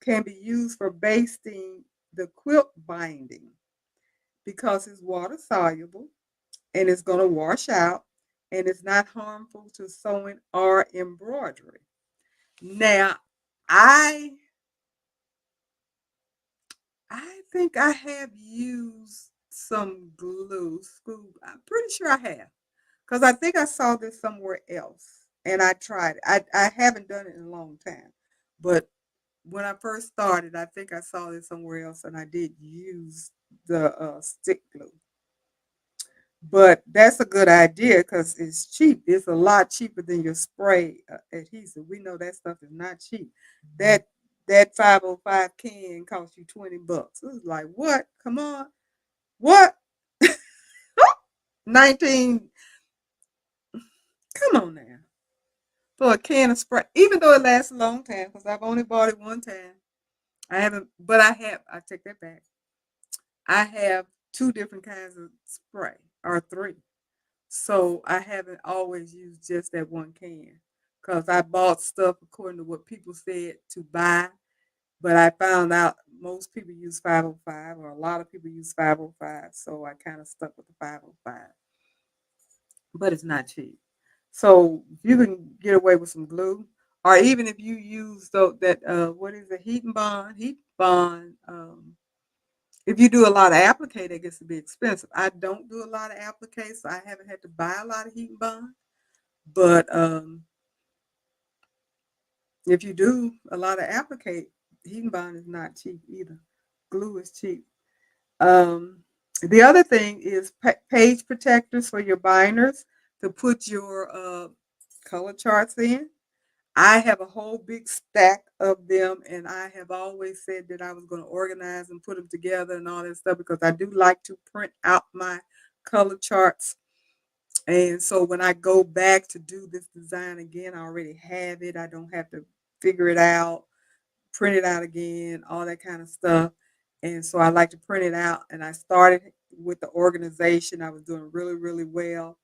can be used for basting the quilt binding because it's water soluble and it's going to wash out and it's not harmful to sewing or embroidery. Now, I I think I have used some glue. School, I'm pretty sure I have. Because I think I saw this somewhere else and I tried it. I haven't done it in a long time. But when I first started, I think I saw this somewhere else and I did use the stick glue. But that's a good idea because it's cheap. It's a lot cheaper than your spray adhesive. We know that stuff is not cheap. That that 505 can cost you $20. It was like, what? Come on. What? 19. Come on now. For a can of spray, even though it lasts a long time, because I've only bought it one time. I haven't, but I take that back. I have two different kinds of spray, or three. So I haven't always used just that one can because I bought stuff according to what people said to buy. But I found out most people use 505 or a lot of people use 505. So I kind of stuck with the 505. But it's not cheap. So if you can get away with some glue, or even if you use that what is it, heat bond. If you do a lot of applique, it gets to be expensive. I don't do a lot of applique, so I haven't had to buy a lot of heat and bond. But if you do a lot of applique, heat and bond is not cheap either. Glue is cheap. Um, the other thing is page protectors for your binders to put your color charts in. I have a whole big stack of them, and I have always said that I was going to organize and put them together and all that stuff because I do like to print out my color charts. And so when I go back to do this design again, I already have it. I don't have to figure it out, print it out again, all that kind of stuff. And so I like to print it out. And I started with the organization. I was doing really, really well.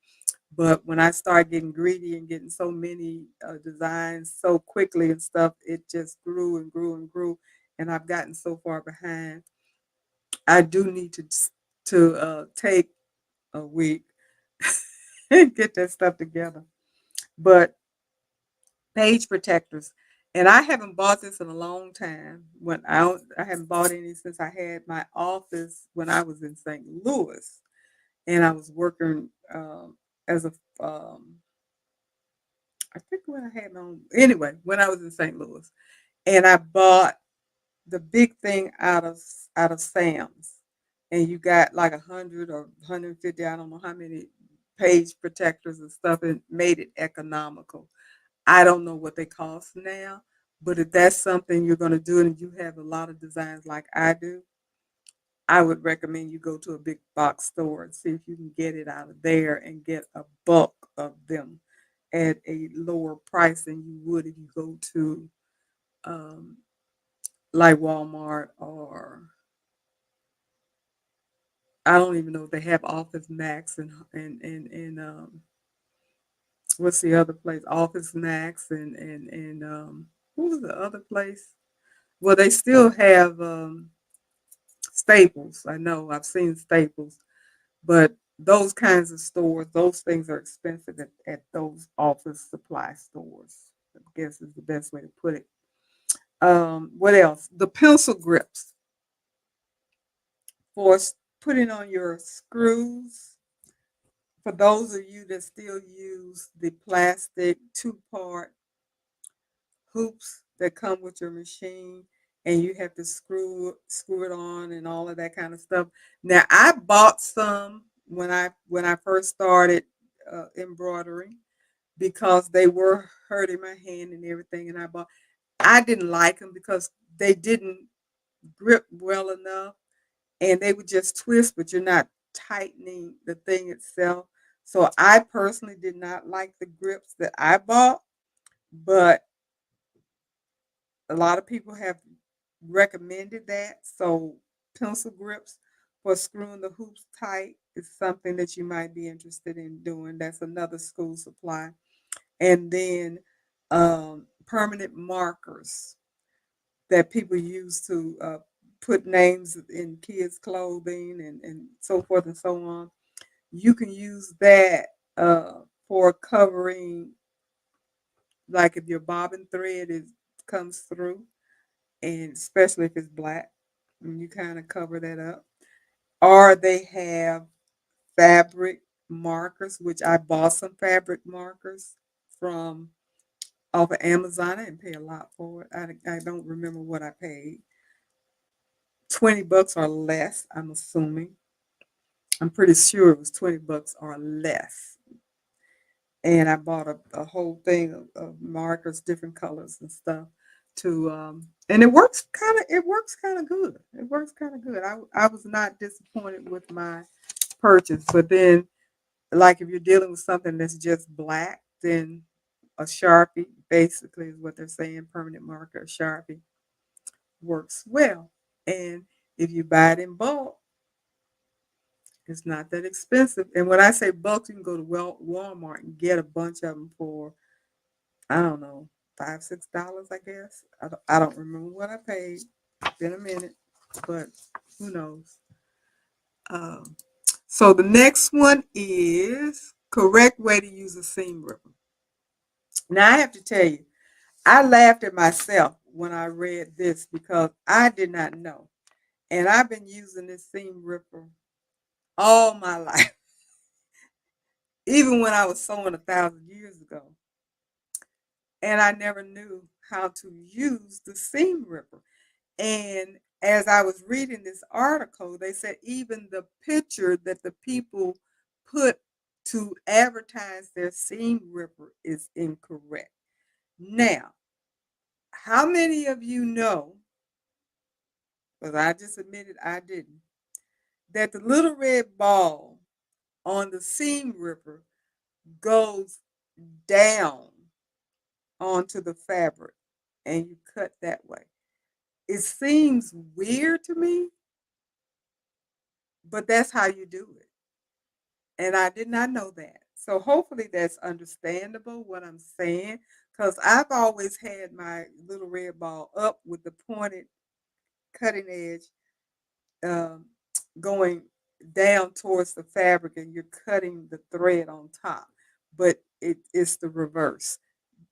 But when I started getting greedy and getting so many designs so quickly and stuff, it just grew and grew and grew. And I've gotten so far behind. I do need to take a week and get that stuff together. But page protectors, and I haven't bought this in a long time. I haven't bought any since I had my office when I was in St. Louis, and I was working as a I think when I had my own, anyway, when I was in St. Louis, and I bought the big thing out of Sam's, and you got like 100 or 150, I don't know how many page protectors and stuff, and made it economical. I don't know what they cost now, but if that's something you're going to do and you have a lot of designs like I do, I would recommend you go to a big box store and see if you can get it out of there and get a bulk of them at a lower price than you would if you go to um, like Walmart, or I don't even know if they have Office Max and What's the other place? Office Snacks and what was the other place? Well, they still have Staples. I know I've seen Staples, but those kinds of stores, those things are expensive at those office supply stores. I guess is the best way to put it. What else? The pencil grips for putting on your screws. For those of you that still use the plastic two-part hoops that come with your machine and you have to screw it on and all of that kind of stuff. Now I bought some when I first started embroidering because they were hurting my hand and everything, and I didn't like them because they didn't grip well enough and they would just twist, but you're not tightening the thing itself. So I personally did not like the grips that I bought, but a lot of people have recommended that. So pencil grips for screwing the hoops tight is something that you might be interested in doing. That's another school supply. And then permanent markers that people use to put names in kids' clothing and so forth and so on. You can use that for covering, like if your bobbin thread comes through, and especially if it's black, and you kind of cover that up. Or they have fabric markers, which I bought some fabric markers from off of Amazon. I didn't pay a lot for it. I don't remember what I paid. $20 or less, I'm assuming. I'm pretty sure it was $20 or less. And I bought a whole thing of markers, different colors and stuff to and it works kind of good. It works kind of good. I was not disappointed with my purchase, but then like if you're dealing with something that's just black, then a Sharpie basically is what they're saying, permanent marker, Sharpie works well. And if you buy it in bulk, it's not that expensive. And when I say bulk, you can go to Walmart and get a bunch of them for, I don't know, $5, $6, I guess. I don't remember what I paid. It's been a minute, but who knows? Um, so the next one is correct way to use a seam ripper. Now I have to tell you, I laughed at myself when I read this because I did not know. And I've been using this seam ripper all my life, even when I was sewing 1,000 years ago. And I never knew how to use the seam ripper. And as I was reading this article, they said even the picture that the people put to advertise their seam ripper is incorrect. Now, how many of you know, because I just admitted I didn't, that the little red ball on the seam ripper goes down onto the fabric and you cut that way? It seems weird to me, but that's how you do it. And I did not know that. So hopefully that's understandable what I'm saying, because I've always had my little red ball up with the pointed cutting edge um, going down towards the fabric, and you're cutting the thread on top. But it's the reverse.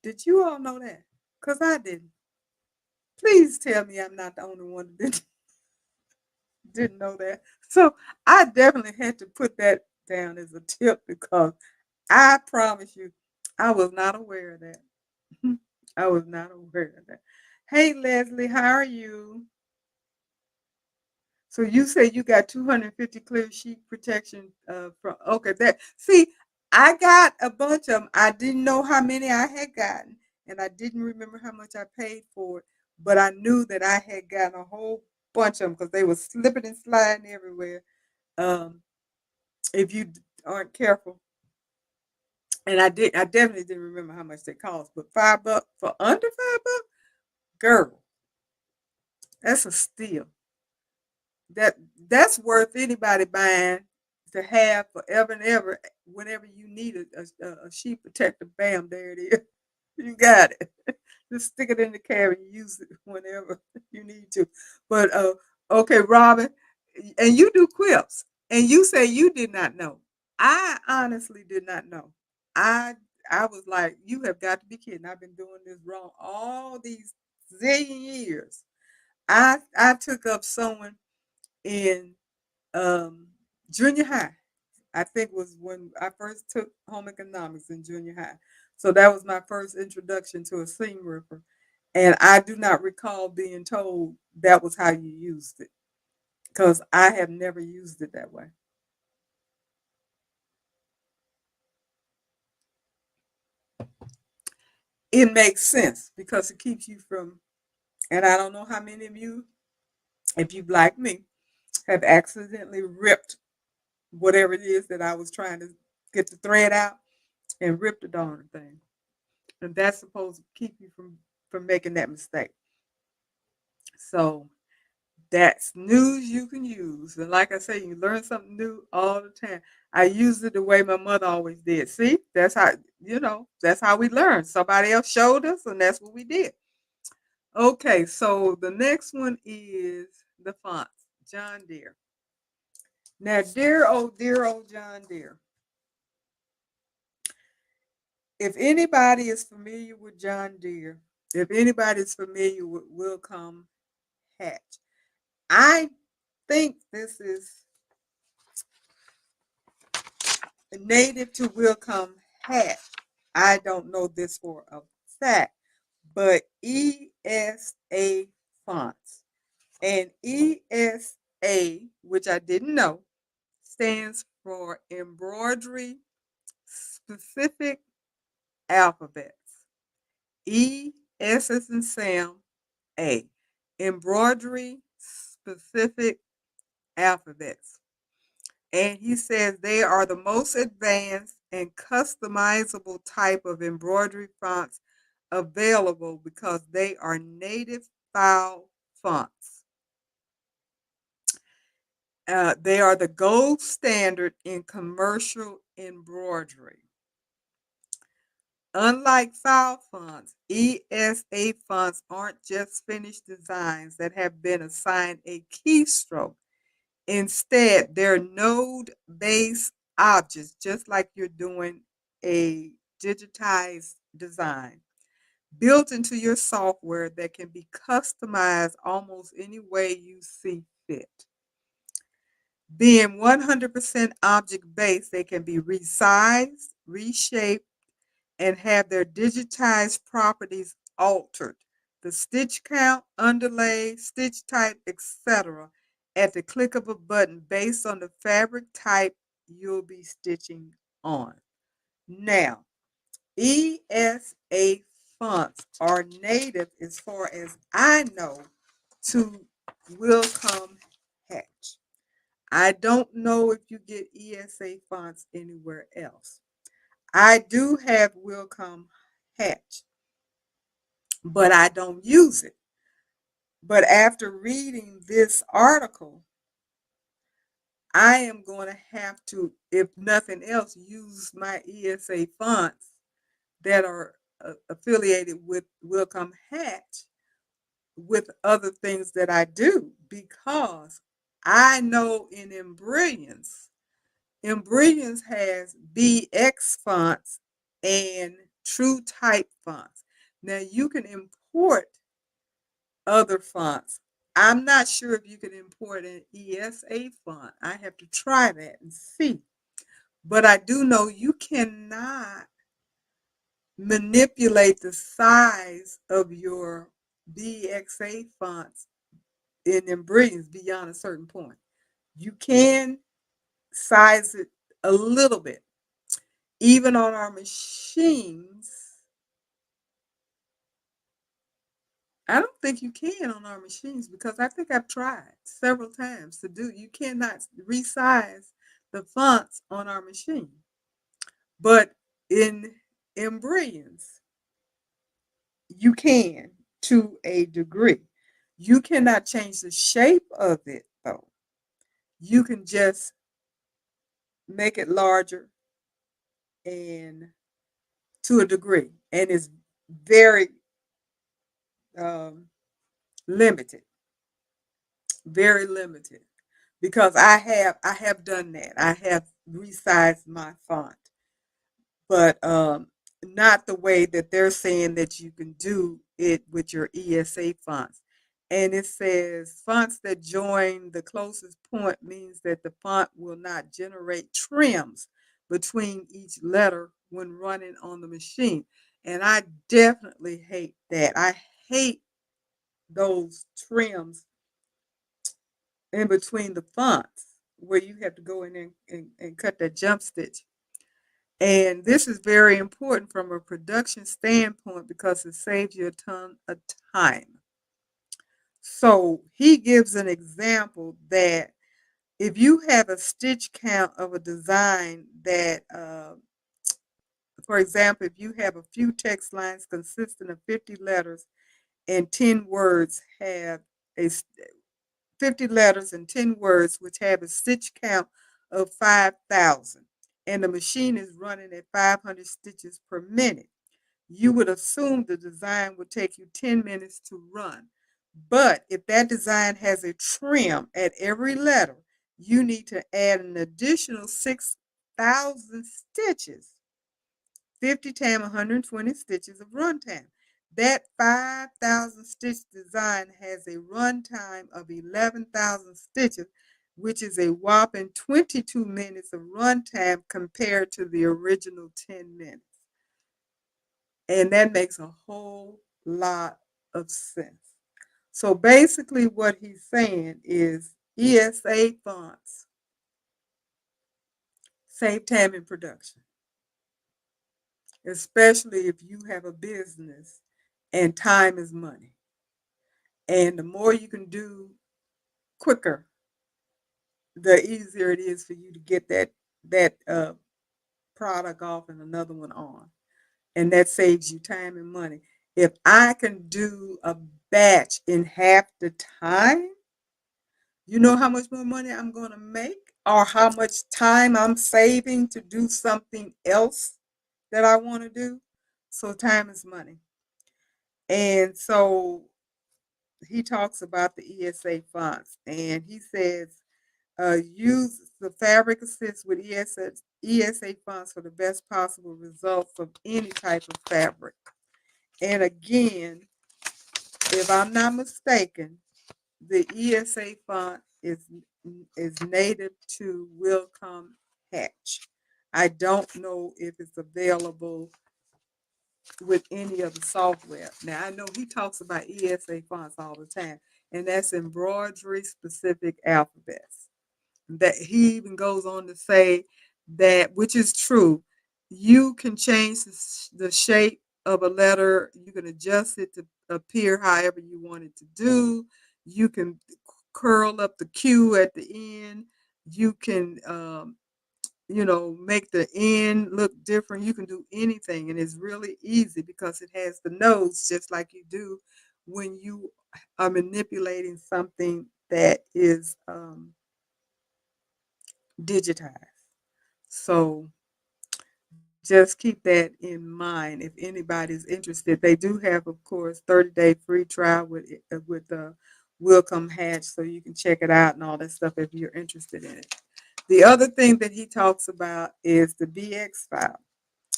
Did you all know that? Because I didn't. Please tell me I'm not the only one that didn't know that. So I definitely had to put that down as a tip because I promise you, I was not aware of that. I was not aware of that. Hey, Leslie, how are you? So you say you got 250 clear sheet protection from okay. That see, I got a bunch of them. I didn't know how many I had gotten, and I didn't remember how much I paid for it. But I knew that I had gotten a whole bunch of them because they were slipping and sliding everywhere. Um, if you aren't careful, and I definitely didn't remember how much they cost. But $5 for under $5, girl, that's a steal. That that's worth anybody buying to have forever and ever whenever you need a sheet protector, bam, there it is. You got it. Just stick it in the carry and use it whenever you need to. But okay, Robin, and you do quips, and you say you did not know. I honestly did not know. I I was like, you have got to be kidding. I've been doing this wrong all these zillion years. I took up sewing in um, junior high. I think was when I first took home economics in junior high. So that was my first introduction to a seam ripper. And I do not recall being told that was how you used it because I have never used it that way. It makes sense because it keeps you from, and I don't know how many of you, if you like me, have accidentally ripped whatever it is that I was trying to get the thread out and rip the darn thing. And that's supposed to keep you from making that mistake. So that's news you can use. And like I say, you learn something new all the time. I use it the way my mother always did. See, that's how, that's how we learn. Somebody else showed us, and that's what we did. Okay, so the next one is the fonts, John Deere. Now, dear old John Deere. If anybody is familiar with John Deere, if anybody is familiar with Wilcom Hatch, I think this is native to Wilcom Hatch. I don't know this for a fact, but ESA fonts. And ESA, which I didn't know, stands for Embroidery Specific Alphabets. E, S as in Sam, A. Embroidery Specific Alphabets. And he says they are the most advanced and customizable type of embroidery fonts available because they are native style fonts. They are the gold standard in commercial embroidery. Unlike file fonts, ESA fonts aren't just finished designs that have been assigned a keystroke. Instead, they're node-based objects, just like you're doing a digitized design, built into your software that can be customized almost any way you see fit. Being 100% object-based, they can be resized, reshaped, and have their digitized properties altered. The stitch count, underlay, stitch type, etc. at the click of a button based on the fabric type you'll be stitching on. Now, ESA fonts are native, as far as I know, to Wilcom Hatch. I don't know if you get ESA fonts anywhere else. I do have Wilcom Hatch, but I don't use it. But after reading this article, I am going to have to, if nothing else, use my ESA fonts that are affiliated with Wilcom Hatch with other things that I do, because I know in Embrilliance has BX fonts and True Type fonts. Now you can import other fonts. I'm not sure if you can import an ESA font. I have to try that and see. But I do know you cannot manipulate the size of your BXA fonts in Embrilliance beyond a certain point. You can size it a little bit. Even on our machines, I don't think you can on our machines, because I think I've tried several times to do. You cannot resize the fonts on our machine. But in Embrilliance, you can, to a degree. You cannot change the shape of it, though. You can just make it larger and to a degree, and it's very um, limited, very limited. Because I have done that. I have resized my font, but not the way that they're saying that you can do it with your ESA fonts. And it says fonts that join the closest point means that the font will not generate trims between each letter when running on the machine. And I definitely hate that. I hate those trims in between the fonts where you have to go in and cut that jump stitch. And this is very important from a production standpoint because it saves you a ton of time. So he gives an example that if you have a stitch count of a design that, for example, if you have a few text lines consisting of 50 letters and 10 words have a 50 letters and 10 words, which have a stitch count of 5,000, and the machine is running at 500 stitches per minute. You would assume the design would take you 10 minutes to run. But if that design has a trim at every letter, you need to add an additional 6,000 stitches, 50 times 120 stitches of runtime. That 5,000 stitch design has a runtime of 11,000 stitches, which is a whopping 22 minutes of runtime compared to the original 10 minutes. And that makes a whole lot of sense. So basically, what he's saying is ESA fonts save time in production, especially if you have a business and time is money. And the more you can do quicker, the easier it is for you to get that product off and another one on. And that saves you time and money. If I can do a batch in half the time, you know how much more money I'm going to make or how much time I'm saving to do something else that I want to do. So time is money. And so he talks about the ESA fonts and he says, use the fabric assist with ESA fonts for the best possible results of any type of fabric. And again, if I'm not mistaken, the ESA font is native to Wilcom Hatch. I don't know if it's available with any of the software. Now I know he talks about ESA fonts all the time, and that's embroidery specific alphabets. That he even goes on to say that, which is true, you can change the shape of a letter. You can adjust it to appear however you want it to do. You can curl up the Q at the end. You can, make the end look different. You can do anything, and it's really easy because it has the nodes just like you do when you are manipulating something that is digitized. So just keep that in mind if anybody's interested. They do have, of course, 30-day free trial with Wilcom Hatch, so you can check it out and all that stuff if you're interested in it. The other thing that he talks about is the BX file,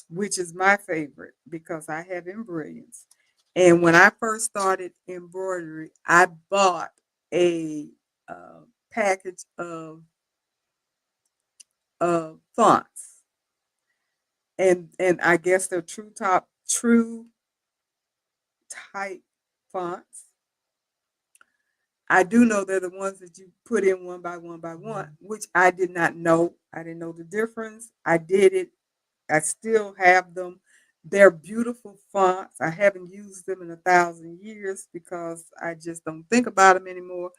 which is my favorite because I have Embrilliance. And when I first started embroidery, I bought a package of fonts, and I guess they're true type fonts. I do know they're the ones that you put in one by one by one, which I did not know. I didn't know the difference. I did it. I still have them. They're beautiful fonts. I haven't used them in 1,000 years because I just don't think about them anymore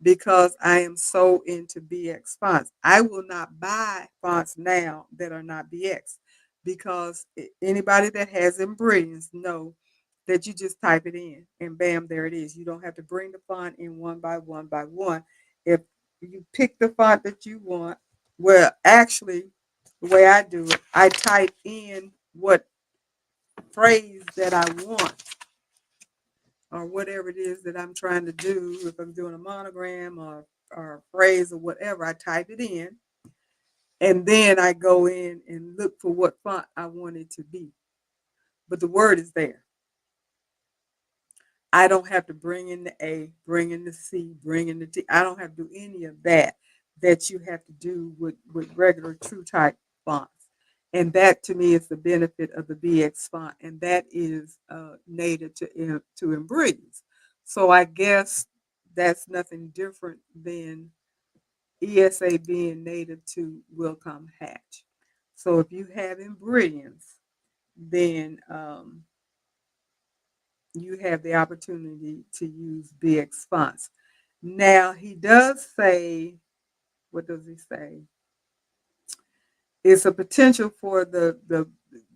because I am so into BX fonts. I will not buy fonts now that are not BX because anybody that has Embrilliance know that you just type it in and bam, there it is. You don't have to bring the font in one by one by one. If you pick the font that you want, well, actually, the way I do it, I type in what phrase that I want or whatever it is that I'm trying to do. If I'm doing a monogram or a phrase or whatever, I type it in. And then I go in and look for what font I want it to be. But the word is there. I don't have to bring in the A, bring in the C, bring in the T. I don't have to do any of that you have to do with regular true type fonts. And that to me is the benefit of the BX font, and that is native to Embroidery. So I guess that's nothing different than ESA being native to Wilcom Hatch. So if you have Embroidery, then you have the opportunity to use BX fonts. Now he does say, what does he say? It's a potential for the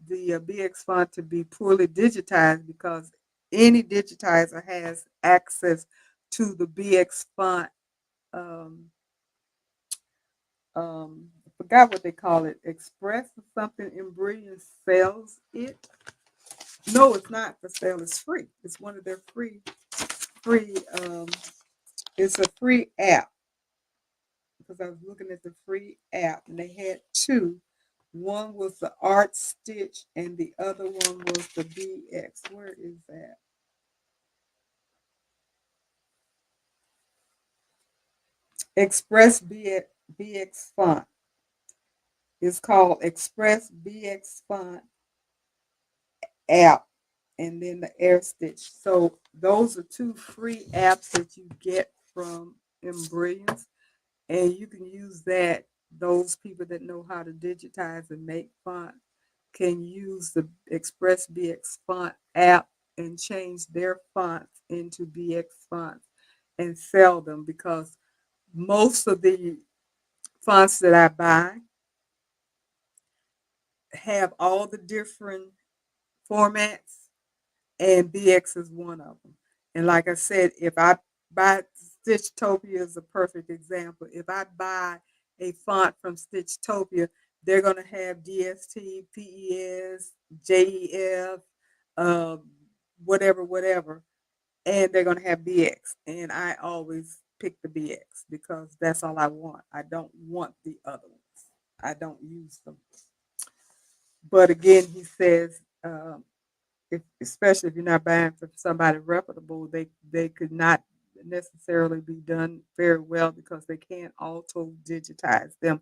BX font to be poorly digitized because any digitizer has access to the BX font. I forgot what they call it, Express or something. Embroidery sells it. No, it's not for sale. It's free. It's one of their free. It's a free app because I was looking at the free app and they had two. One was the Art Stitch and the other one was the BX. Where is that? Express BX font. It's called Express BX font app and then the Air Stitch. So those are two free apps that you get from Embroidery, and you can use that. Those people that know how to digitize and make font can use the Express BX font app and change their fonts into BX fonts and sell them because most of the fonts that I buy have all the different formats, and BX is one of them. And like I said, if I buy Stitchtopia is a perfect example. If I buy a font from Stitchtopia, they're going to have DST, PES, JEF, uh, whatever, and they're going to have BX. And I always pick the BX because that's all I want. I don't want the other ones. I don't use them. But again, he says, especially if you're not buying from somebody reputable, they could not necessarily be done very well because they can't auto digitize them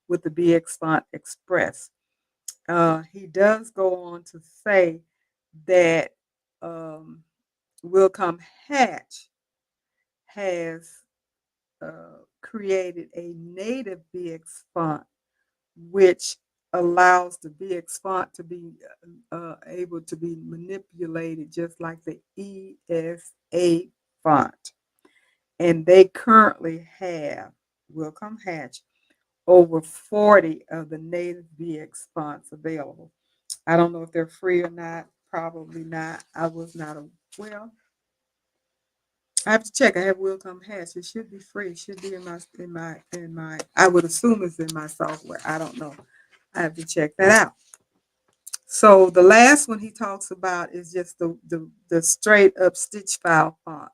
with the BX Font Express. He does go on to say that Wilcom Hatch has created a native BX font which allows the BX font to be able to be manipulated just like the ESA font. And they currently have, Wilcom Hatch, over 40 of the native BX fonts available. I don't know if they're free or not. Probably not. I was not a well. I have to check. I have Wilcom Hatch. It should be free. It should be in my. I would assume it's in my software. I don't know. I have to check that out. So the last one he talks about is just the straight up stitch file font,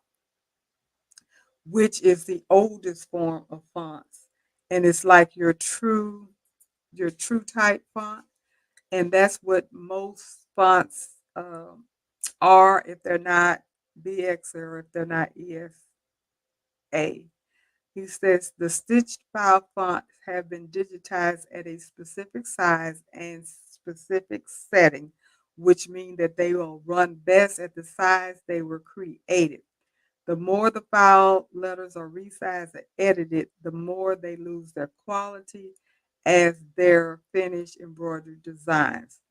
which is the oldest form of fonts, and it's like your true type font, and that's what most fonts are if they're not BX or if they're not ESA. He says the stitched file fonts have been digitized at a specific size and specific setting, which mean that they will run best at the size they were created. The more the file letters are resized or edited, the more they lose their quality as their finished embroidered designs.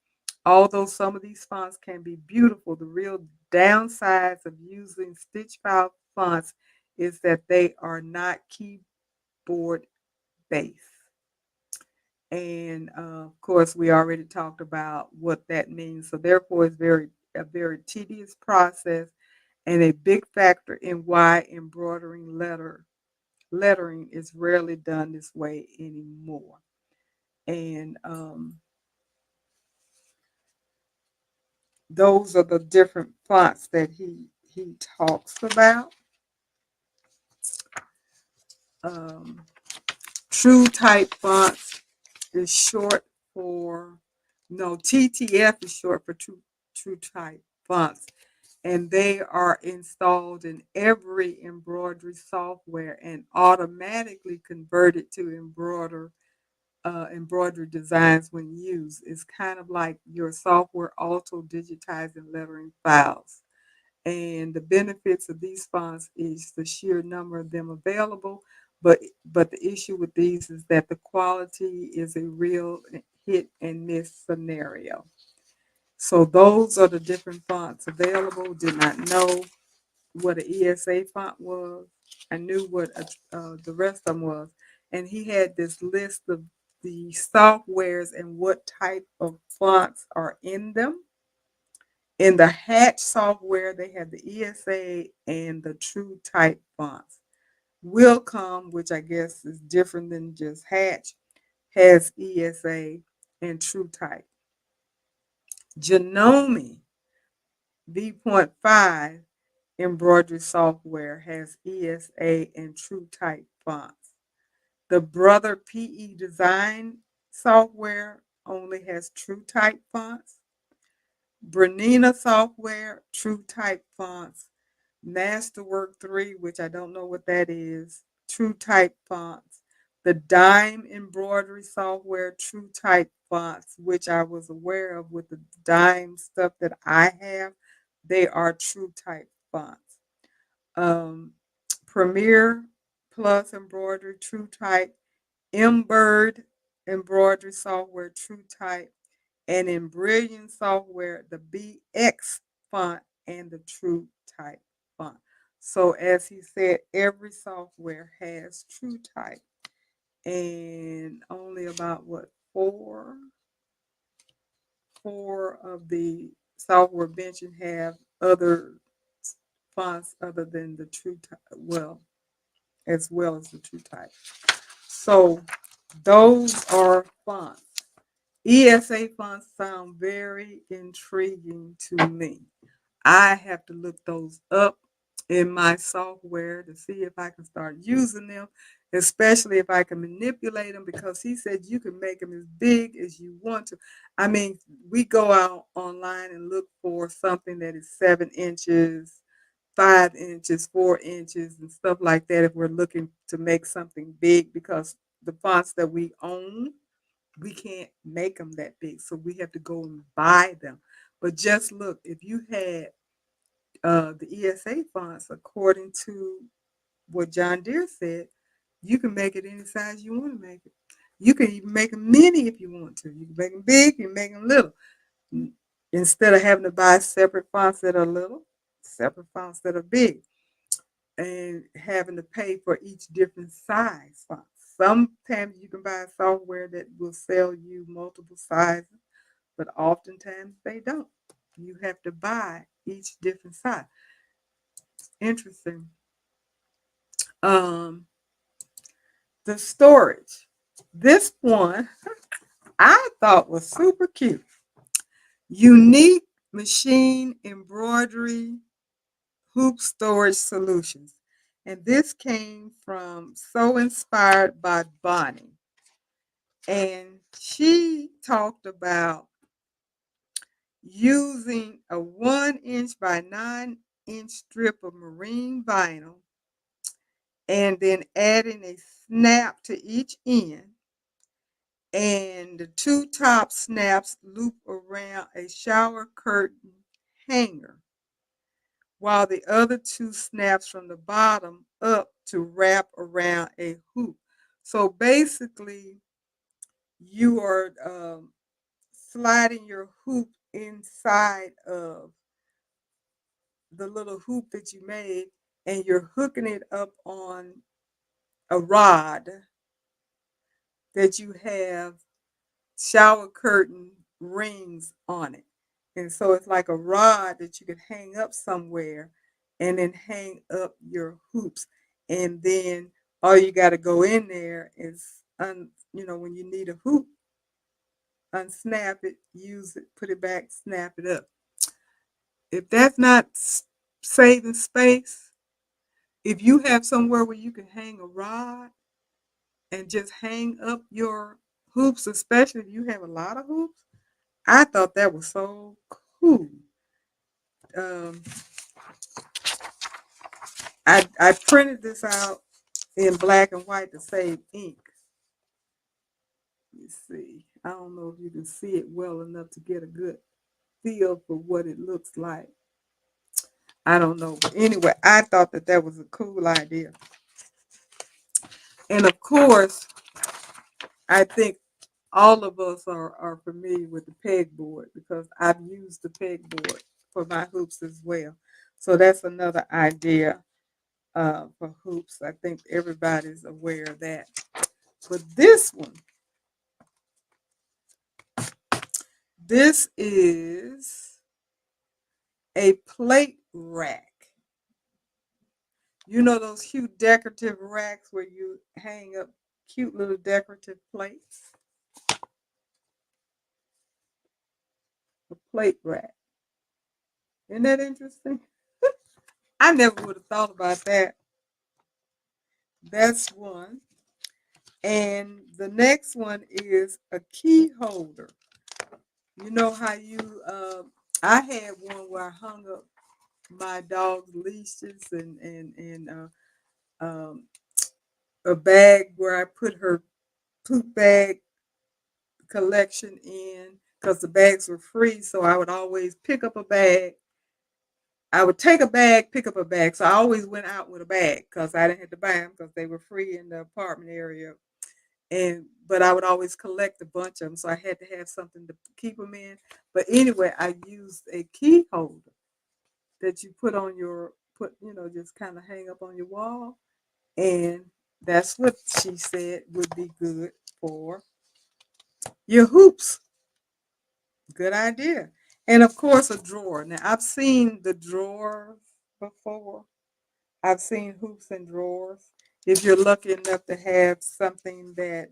Although some of these fonts can be beautiful, the real downsides of using stitch file fonts is that they are not keyboard based. And of course, we already talked about what that means. So therefore, it's a very tedious process and a big factor in why lettering is rarely done this way anymore. And those are the different fonts that he talks about. Um, True Type fonts is short for, no, TTF is short for True Type fonts, and they are installed in every embroidery software and automatically converted to embroidery designs when used. It's kind of like your software auto digitizing lettering files. And the benefits of these fonts is the sheer number of them available. But the issue with these is that the quality is a real hit and miss scenario. So those are the different fonts available. Did not know what an ESA font was. I knew what the rest of them was. And he had this list of the softwares and what type of fonts are in them. In the Hatch software, they have the ESA and the True Type fonts. Willcom, which I guess is different than just Hatch, has ESA and True Type. Janome V.5 embroidery software has ESA and True Type fonts. The Brother PE Design software only has True Type fonts. Bernina software, True Type fonts. Masterwork 3, which I don't know what that is, True Type fonts. The Dime embroidery software, True Type fonts, which I was aware of with the Dime stuff that I have. They are True Type fonts. Um, Premier Plus embroidery, True Type. Embird embroidery software, True Type. And in Brilliant software, the BX font and the True Type font. So as he said, every software has True Type, and only about what four of the software mentioned have other fonts other than the True Type. Well, as well as the True Type. So those are fonts. ESA fonts sound very intriguing to me. I have to look those up in my software to see if I can start using them, especially if I can manipulate them, because he said you can make them as big as you want to. I mean, we go out online and look for something that is 7 inches, 5 inches, 4 inches, and stuff like that if we're looking to make something big, because the fonts that we own, we can't make them that big. So we have to go and buy them. But just look, if you had the ESA fonts, according to what John Deere said, you can make it any size you want to make it. You can even make them mini if you want to. You can make them big, you can make them little. Instead of having to buy separate fonts that are little, separate fonts that are big, and having to pay for each different size font. Sometimes you can buy software that will sell you multiple sizes, but oftentimes they don't. You have to buy each different size. Interesting. Um, the storage. This one I thought was super cute. Unique machine embroidery hoop storage solutions. And this came from So Inspired by Bonnie. And she talked about using a 1 inch by 9 inch strip of marine vinyl and then adding a snap to each end. And the two top snaps loop around a shower curtain hanger, while the other two snaps from the bottom up to wrap around a hoop. So basically, you are sliding your hoop inside of the little hoop that you made, and you're hooking it up on a rod that you have shower curtain rings on it. And so it's like a rod that you can hang up somewhere and then hang up your hoops. And then all you got to go in there is, when you need a hoop, unsnap it, use it, put it back, snap it up. If that's not saving space, if you have somewhere where you can hang a rod and just hang up your hoops, especially if you have a lot of hoops, I thought that was so cool. Um, I printed this out in black and white to save ink. You see, I don't know if you can see it well enough to get a good feel for what it looks like. I don't know, but anyway, I thought that that was a cool idea. And of course, I think all of us are familiar with the pegboard because I've used the pegboard for my hoops as well. So that's another idea for hoops. I think everybody's aware of that. But this one, this is a plate rack. You know those cute decorative racks where you hang up cute little decorative plates? A plate rack. Isn't that interesting? I never would have thought about that. That's one. And the next one is a key holder. You know how I had one where I hung up my dog's leashes and a bag where I put her poop bag collection in because the bags were free. So I would always pick up a bag. I would take a bag, pick up a bag. So I always went out with a bag because I didn't have to buy them because they were free in the apartment area. But I would always collect a bunch of them, so I had to have something to keep them in. But anyway, I used a key holder that you put on your just kind of hang up on your wall, and that's what she said would be good for your hoops. Good idea. And of course, a drawer. Now I've seen the drawers before. I've seen hoops and drawers. If you're lucky enough to have something that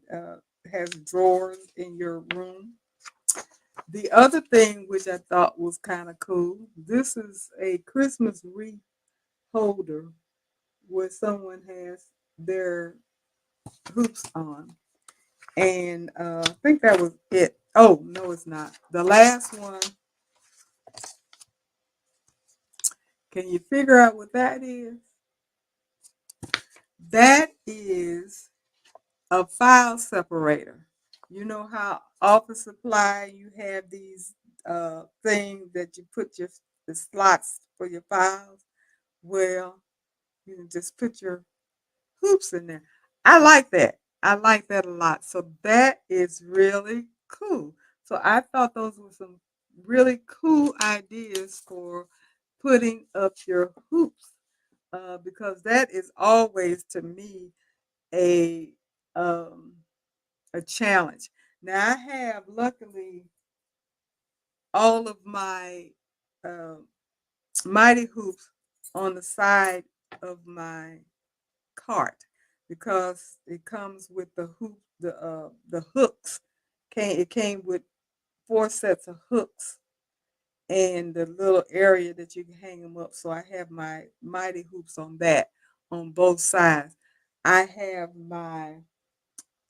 has drawers in your room. The other thing which I thought was kind of cool, this is a Christmas wreath holder where someone has their hoops on. And I think that was it. Oh, no, it's not. The last one, can you figure out what that is? That is a file separator. You know how office supply you have these things that you put the slots for your files. Well, you can just put your hoops in there. I like that. I like that a lot. So that is really cool. So I thought those were some really cool ideas for putting up your hoops because that is always to me a um, a challenge. Now I have luckily all of my uh, mighty hoops on the side of my cart because it comes with the hooks. It came with 4 sets of hooks and the little area that you can hang them up. So I have my mighty hoops on that on both sides. I have my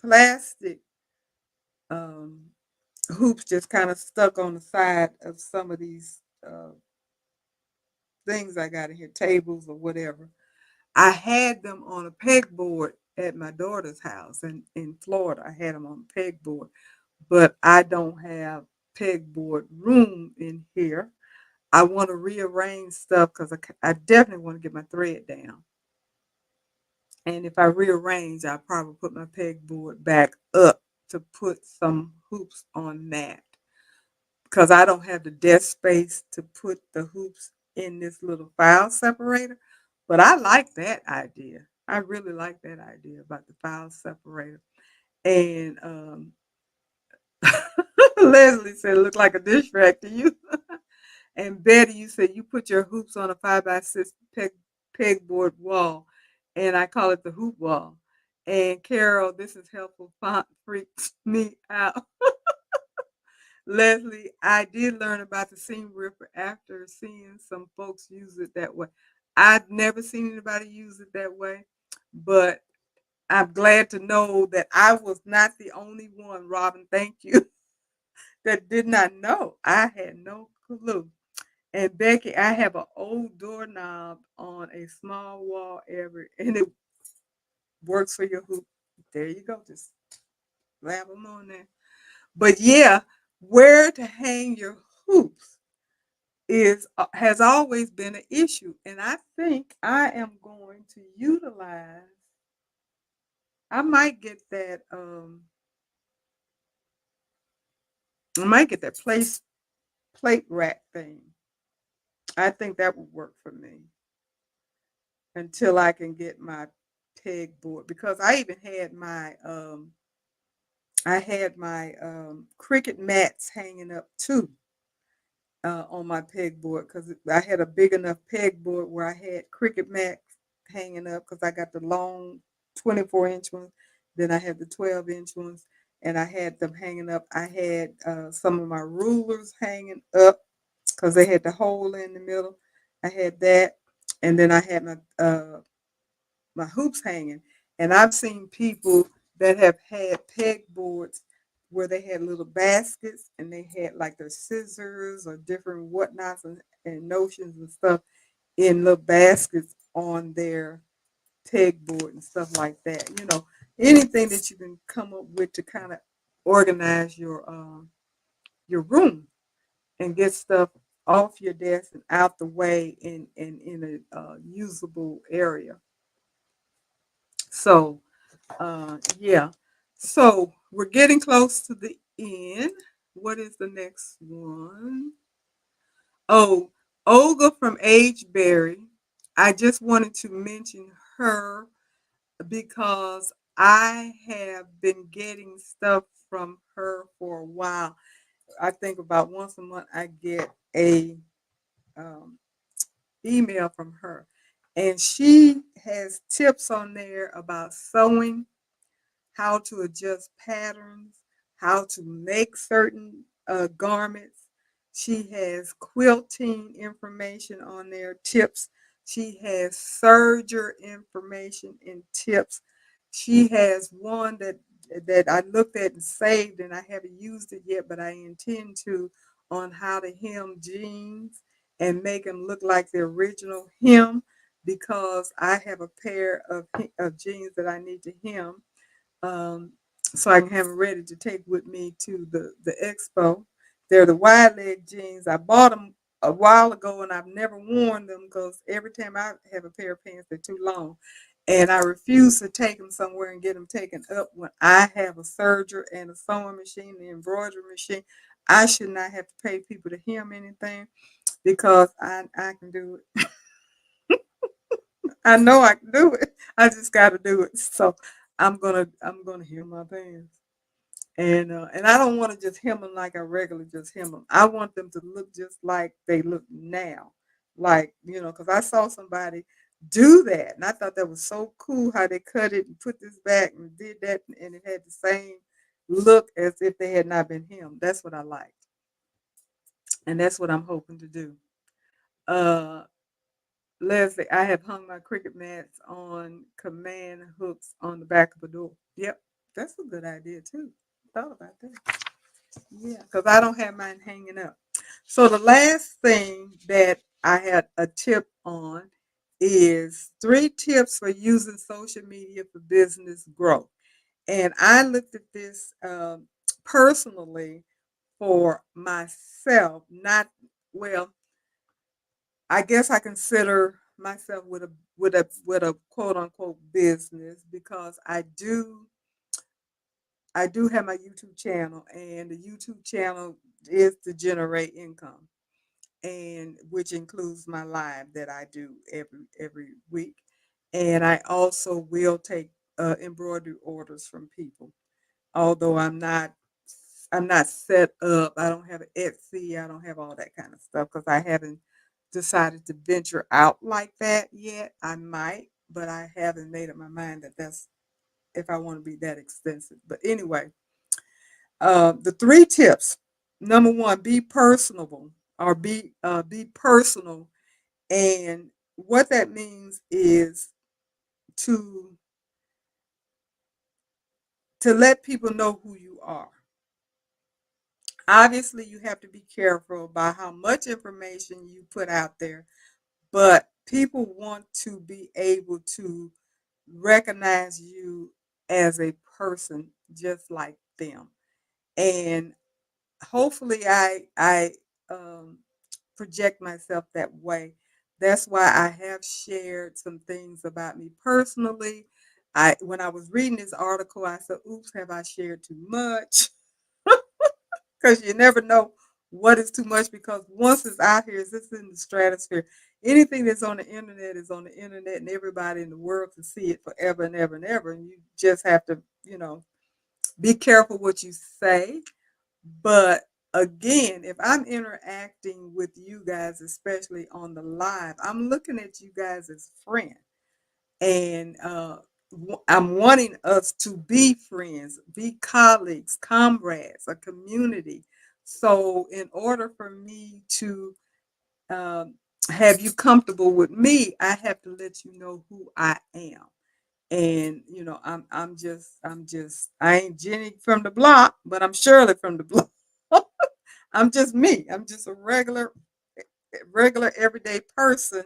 plastic um, hoops just kind of stuck on the side of some of these things I got in here, tables or whatever. I had them on a pegboard at my daughter's house in Florida. I had them on a pegboard, but I don't have pegboard room in here. I want to rearrange stuff because I definitely want to get my thread down. And if I rearrange, I'll probably put my pegboard back up to put some hoops on that because I don't have the desk space to put the hoops in this little file separator. But I like that idea. I really like that idea about the file separator. And Leslie said, "Look like a dish rack to you." And Betty, you said you put your hoops on a 5x6 pegboard wall, and I call it the hoop wall. And Carol, this is helpful. Font freaks me out. Leslie, I did learn about the seam ripper after seeing some folks use it that way. I've never seen anybody use it that way, but I'm glad to know that I was not the only one, Robin. Thank you. That did not know. I had no clue. And Becky, I have an old doorknob on a small wall area, and it works for your hoop. There you go. Just slap them on there. But yeah, where to hang your hoops is has always been an issue, and I think I am going to utilize. I might get that. I might get that plate rack thing. I think that would work for me until I can get my pegboard because I had my cricket mats hanging up too on my pegboard because I had a big enough pegboard where I had cricket mats hanging up because I got the long 24-inch ones, then I had the 12-inch ones, and I had them hanging up. I had some of my rulers hanging up because they had the hole in the middle. I had that, and then I had my hoops hanging. And I've seen people that have had pegboards where they had little baskets and they had like their scissors or different whatnots and notions and stuff in little baskets on their pegboard and stuff like that. Anything that you can come up with to kind of organize your room and get stuff off your desk and out the way in a usable area. So yeah. So we're getting close to the end. What is the next one? Oh, Olga from Ageberry. I just wanted to mention her because I have been getting stuff from her for a while. I think about once a month I get a um, email from her, and she has tips on there about sewing, how to adjust patterns, how to make certain garments. She has quilting information on there, tips. She has serger information and tips. She has one that I looked at and saved, and I haven't used it yet, but I intend to, on how to hem jeans and make them look like the original hem because I have a pair of jeans that I need to hem, so I can have them ready to take with me to the expo. They're the wide leg jeans. I bought them a while ago and I've never worn them because every time I have a pair of pants, they're too long. And I refuse to take them somewhere and get them taken up when I have a serger and a sewing machine, the embroidery machine. I should not have to pay people to hem anything because I can do it. I know I can do it. I just got to do it. So I'm gonna hem my pants, and I don't want to just hem them like I regularly just hem them. I want them to look just like they look now, like because I saw somebody do that, and I thought that was so cool how they cut it and put this back and did that, and it had the same look as if they had not been hemmed. That's what I like, and that's what I'm hoping to do. Uh, Leslie, I have hung my cricket mats on command hooks on the back of a door. Yep, that's a good idea too. Thought about that. Yeah, because I don't have mine hanging up. So the last thing that I had a tip on is 3 tips for using social media for business growth. And I looked at this personally for myself. Not well. I guess I consider myself with a quote unquote business because I do have my YouTube channel, and the YouTube channel is to generate income, and which includes my live that I do every week, and I also will take embroidery orders from people. Although I'm not set up. I don't have an Etsy. I don't have all that kind of stuff because I haven't decided to venture out like that yet. I might, but I haven't made up my mind that that's if I want to be that extensive. But anyway, the 3 tips. number one, be personable or be personal. And what that means is to to let people know who you are. Obviously, you have to be careful about how much information you put out there, but people want to be able to recognize you as a person just like them. And hopefully I um, project myself that way. That's why I have shared some things about me personally. I when I was reading this article, I said, "Oops, have I shared too much?" Because you never know what is too much. Because once it's out here, it's in the stratosphere. Anything that's on the internet is on the internet, and everybody in the world can see it forever and ever and ever. And you just have to, be careful what you say. But again, if I'm interacting with you guys, especially on the live, I'm looking at you guys as friends. And I'm wanting us to be friends, be colleagues, comrades, a community. So, in order for me to um, have you comfortable with me, I have to let you know who I am. And I ain't Jenny from the block, but I'm Shirley from the block. I'm just me. I'm just a regular everyday person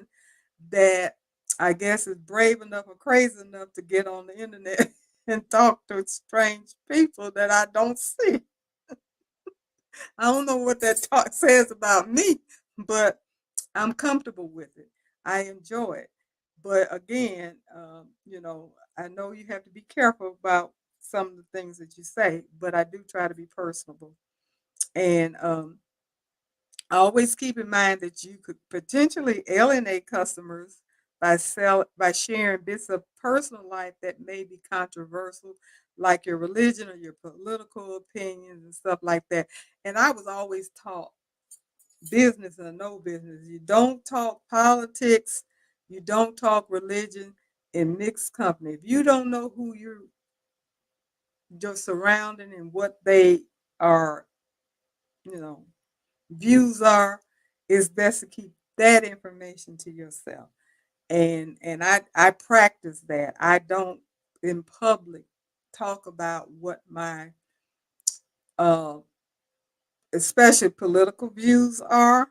that I guess is brave enough or crazy enough to get on the internet and talk to strange people that I don't see. I don't know what that talk says about me, but I'm comfortable with it. I enjoy it. But again, I know you have to be careful about some of the things that you say, but I do try to be personable. And always keep in mind that you could potentially alienate customers by sharing bits of personal life that may be controversial, like your religion or your political opinions and stuff like that. And I was always taught business and no business. You don't talk politics, you don't talk religion in mixed company. If you don't know who you're surrounding and what they are, you know, views are, it's best to keep that information to yourself. And I practice that. I don't in public talk about what my uh especially political views are.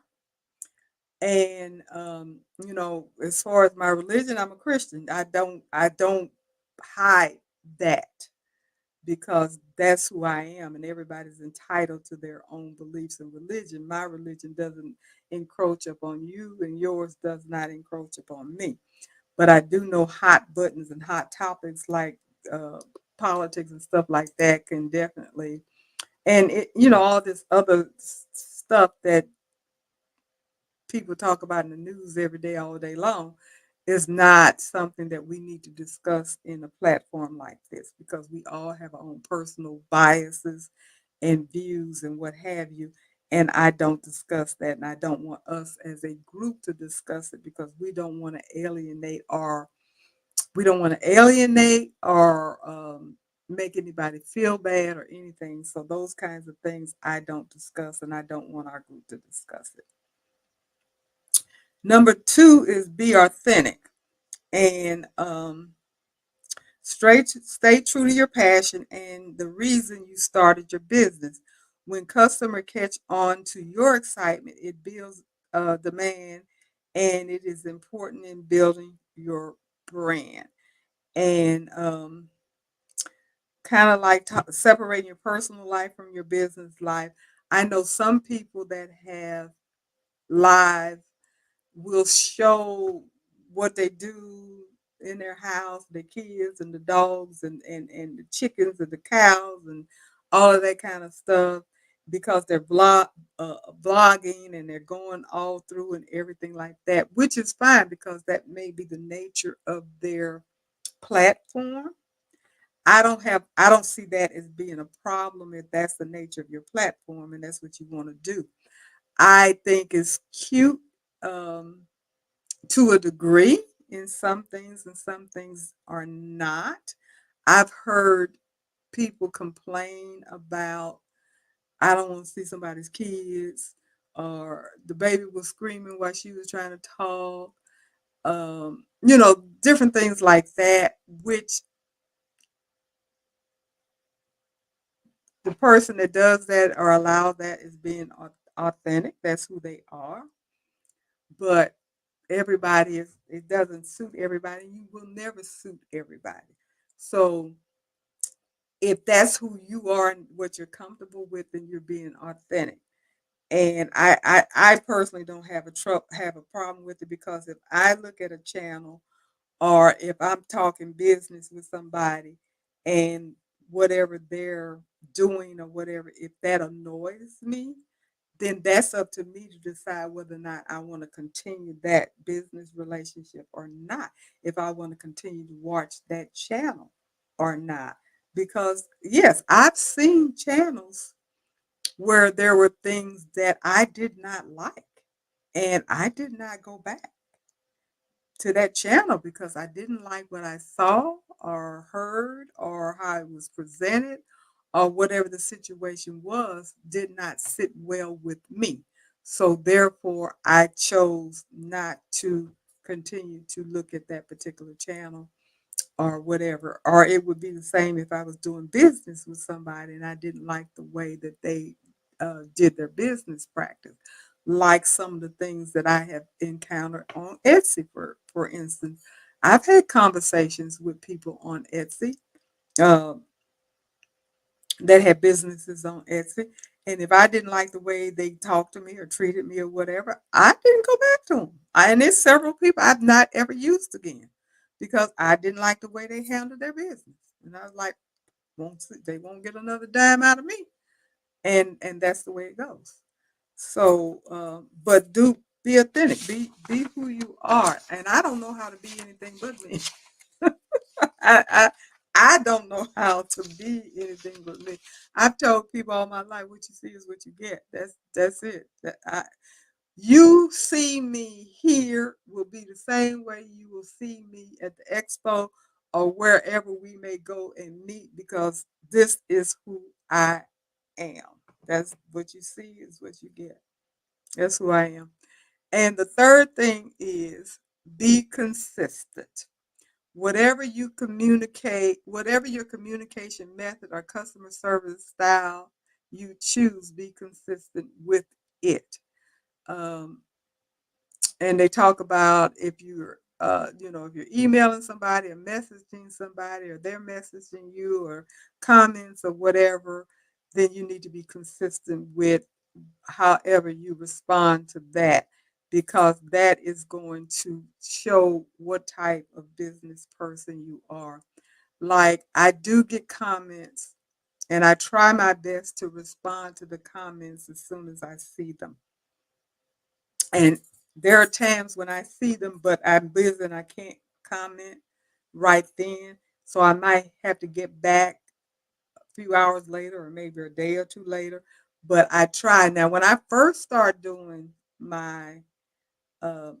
And as far as my religion, I'm a Christian. I don't hide that because that's who I am, and everybody's entitled to their own beliefs and religion. My religion doesn't encroach upon you, and yours does not encroach upon me. But I do know hot buttons and hot topics like uh, politics and stuff like that can definitely, and all this other stuff that people talk about in the news every day, all day long, is not something that we need to discuss in a platform like this because we all have our own personal biases and views and what have you. And I don't discuss that. And I don't want us as a group to discuss it because we don't want to alienate or make anybody feel bad or anything. So those kinds of things I don't discuss and I don't want our group to discuss it. Number two is be authentic and stay true to your passion and the reason you started your business. When customer catch on to your excitement, it builds demand and it is important in building your brand. And kind of like separating your personal life from your business life. I know some people that have live will show what they do in their house, the kids and the dogs and the chickens and the cows and all of that kind of stuff because they're blogging and they're going all through and everything like that, which is fine because that may be the nature of their platform. I don't see that as being a problem if that's the nature of your platform and that's what you want to do. I think it's cute to a degree in some things, and some things are not. I've heard people complain about I don't want to see somebody's kids, or the baby was screaming while she was trying to talk. Different things like that, which the person that does that or allows that is being authentic. That's who they are. But it doesn't suit everybody. You will never suit everybody. So if that's who you are and what you're comfortable with, then you're being authentic. And I personally don't have a problem with it, because if I look at a channel, or if I'm talking business with somebody, and whatever they're doing or whatever, if that annoys me, then that's up to me to decide whether or not I want to continue that business relationship or not. If I want to continue to watch that channel or not. Because yes, I've seen channels where there were things that I did not like, and I did not go back to that channel because I didn't like what I saw or heard or how it was presented, or whatever the situation was did not sit well with me. So therefore I chose not to continue to look at that particular channel or whatever. Or it would be the same if I was doing business with somebody and I didn't like the way that they did their business practice. Like some of the things that I have encountered on Etsy, for instance. I've had conversations with people on Etsy um, that had businesses on Etsy. And if I didn't like the way they talked to me or treated me or whatever, I didn't go back to them. And there's several people I've not ever used again because I didn't like the way they handled their business. And I was like, they won't get another dime out of me. And that's the way it goes. So, but do be authentic, be who you are. And I don't know how to be anything but me. I, I I don't know how to be anything but me. I've told people all my life, what you see is what you get. That's it. You see me here will be the same way you will see me at the expo or wherever we may go and meet, because this is who I am. That's what you see is what you get. That's who I am. And the third thing is be consistent. Whatever your communication method or customer service style you choose, be consistent with it. Um, and they talk about if you're emailing somebody or messaging somebody or they're messaging you or comments or whatever, then you need to be consistent with however you respond to that, because that is going to show what type of business person you are. Like, I do get comments and I try my best to respond to the comments as soon as I see them. And there are times when I see them, but I'm busy and I can't comment right then. So I might have to get back a few hours later or maybe a day or two later. But I try. Now, when I first started doing my uh,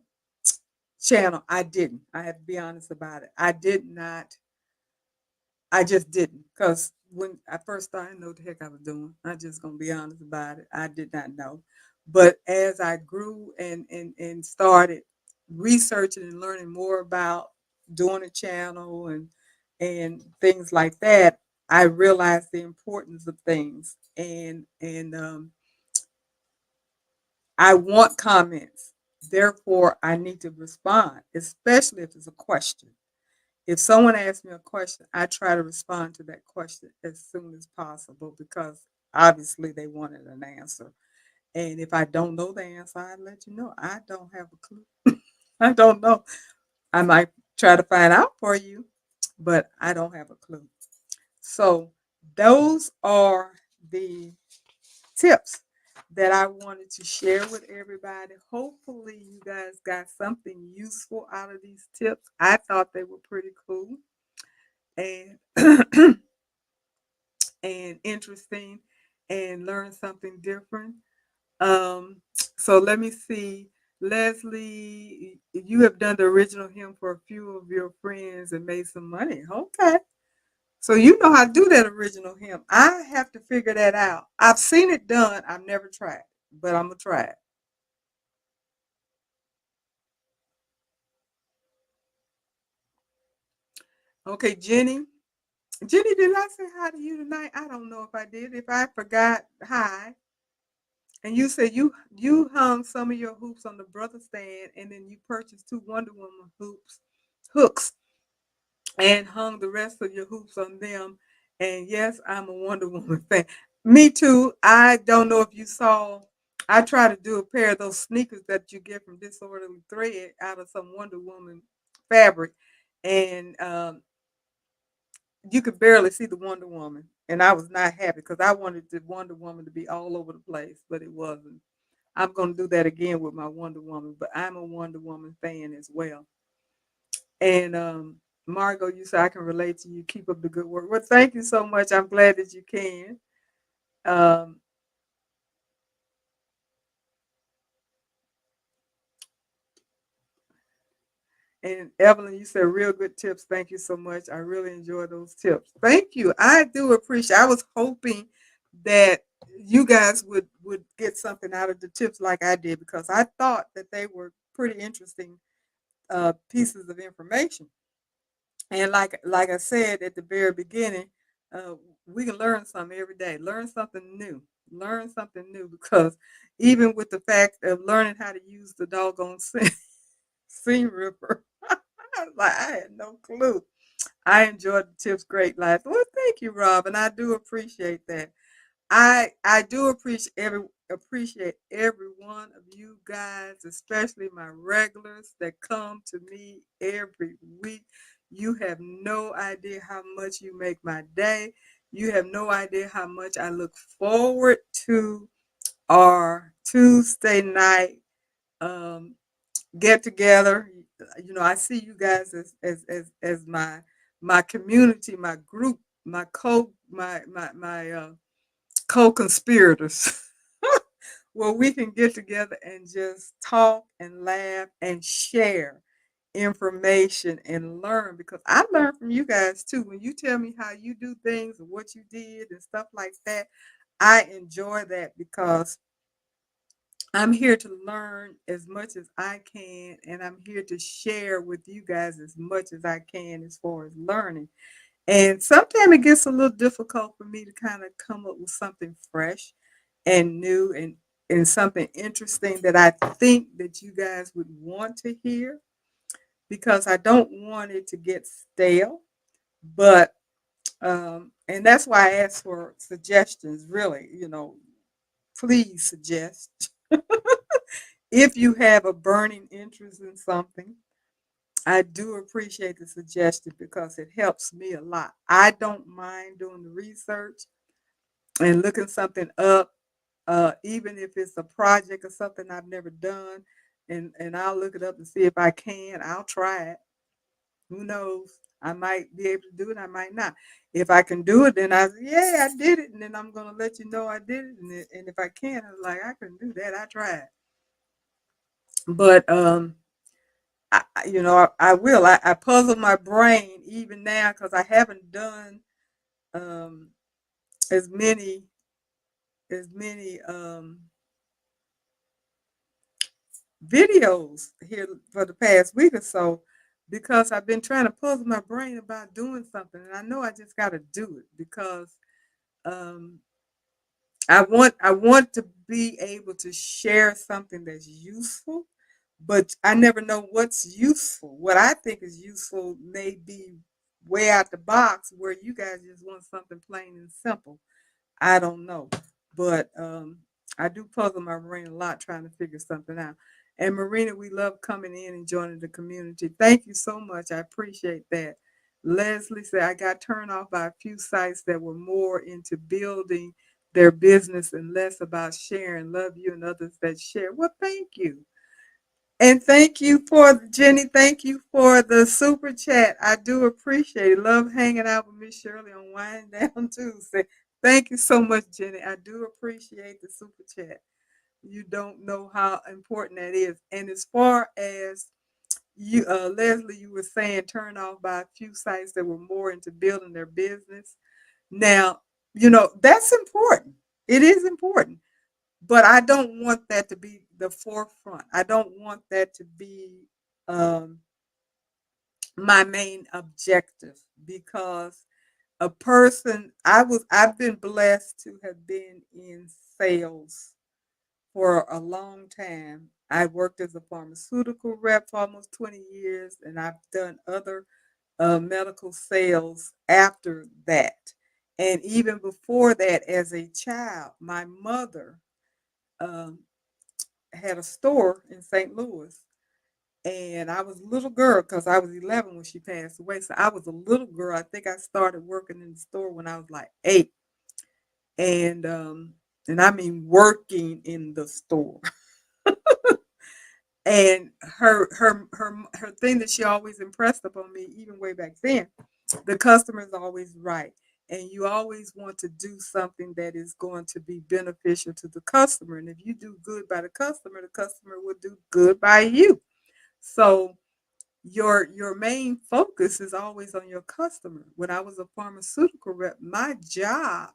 channel, I didn't. I have to be honest about it. I did not. I just didn't, because when I first started, I didn't know what the heck I was doing. I'm just gonna be honest about it. I did not know. But as I grew and started researching and learning more about doing a channel and things like that, I realized the importance of things. And I want comments. Therefore, I need to respond, especially if it's a question. If someone asks me a question, I try to respond to that question as soon as possible, because obviously they wanted an answer. And if I don't know the answer, I let you know. I don't have a clue. I don't know. I might try to find out for you, but I don't have a clue. So those are the tips that I wanted to share with everybody. Hopefully you guys got something useful out of these tips. I thought they were pretty cool and and interesting, and learn something different. So let me see. Leslie, you have done the original hymn for a few of your friends and made some money. Okay. So you know how to do that original hymn. I have to figure that out. I've seen it done. I've never tried, but I'm gonna try it. Okay, Jenny. Jenny, did I say hi to you tonight? I don't know if I did. If I forgot, hi. And you said you hung some of your hoops on the brother stand, and then you purchased two Wonder Woman hooks, and hung the rest of your hoops on them. And yes, I'm a Wonder Woman fan. Me too. I don't know if you saw. I tried to do a pair of those sneakers that you get from Disorderly Thread out of some Wonder Woman fabric, and you could barely see the Wonder Woman. And I was not happy because I wanted the Wonder Woman to be all over the place, but it wasn't. I'm going to do that again with my Wonder Woman, but I'm a Wonder Woman fan as well. And Margot, you said I can relate to you. Keep up the good work. Well, thank you so much. I'm glad that you can. Um, and Evelyn, you said real good tips. Thank you so much. I really enjoy those tips. Thank you. I do appreciate. I was hoping that you guys would get something out of the tips like I did because I thought that they were pretty interesting pieces of information. And like I said at the very beginning, uh, we can learn something every day. Learn something new. Learn something new because even with the fact of learning how to use the doggone seam ripper, I had no clue. I enjoyed the tips great life. Well, thank you, Rob, and I do appreciate that. I do appreciate every one of you guys, especially my regulars that come to me every week. You have no idea how much you make my day. You have no idea how much I look forward to our Tuesday night um, get together. You know, I see you guys as my community, my group, my co-conspirators where we can get together and just talk and laugh and share information and learn because I learn from you guys too. When you tell me how you do things and what you did and stuff like that, I enjoy that because I'm here to learn as much as I can and I'm here to share with you guys as much as I can as far as learning. And sometimes it gets a little difficult for me to kind of come up with something fresh and new and something interesting that I think that you guys would want to hear because I don't want it to get stale. But and that's why I ask for suggestions, really, please suggest if you have a burning interest in something. I do appreciate the suggestion because it helps me a lot. I don't mind doing the research and looking something up, even if it's a project or something I've never done, and I'll look it up and see if I can. I'll try it. Who knows? I might be able to do it. I might not. If I can do it, then yeah, I did it, and then I'm gonna let you know I did it. And if I can, I'm like, I couldn't do that. I tried. But I will. I puzzle my brain even now because I haven't done um, as many videos here for the past week or so because I've been trying to puzzle my brain about doing something, and I know I just got to do it because um, I want to be able to share something that's useful, but I never know what's useful. What I think is useful may be way out the box where you guys just want something plain and simple. I don't know. But I do puzzle my brain a lot trying to figure something out. And Marina, we love coming in and joining the community. Thank you so much. I appreciate that. Leslie said I got turned off by a few sites that were more into building their business and less about sharing. Love you and others that share. Well, thank you. And thank you for Jenny. Thank you for the super chat. I do appreciate it. Love hanging out with Miss Shirley on Wind Down Tuesday. Thank you so much, Jenny. I do appreciate the super chat. You don't know how important that is. And as far as You, Leslie, you were saying turn off by a few sites that were more into building their business. Now, that's important. It is important, but I don't want that to be the forefront. I don't want that to be um, my main objective because I've been blessed to have been in sales for a long time. I worked as a pharmaceutical rep for almost 20 years, and I've done other medical sales after that. And even before that, as a child, my mother um, had a store in St. Louis. And I was a little girl because I was 11 when she passed away. So I was a little girl. I think I started working in the store when I was like 8. And I mean working in the store. And her thing that she always impressed upon me, even way back then, the customer is always right. And you always want to do something that is going to be beneficial to the customer. And if you do good by the customer will do good by you. So your main focus is always on your customer. When I was a pharmaceutical rep, my job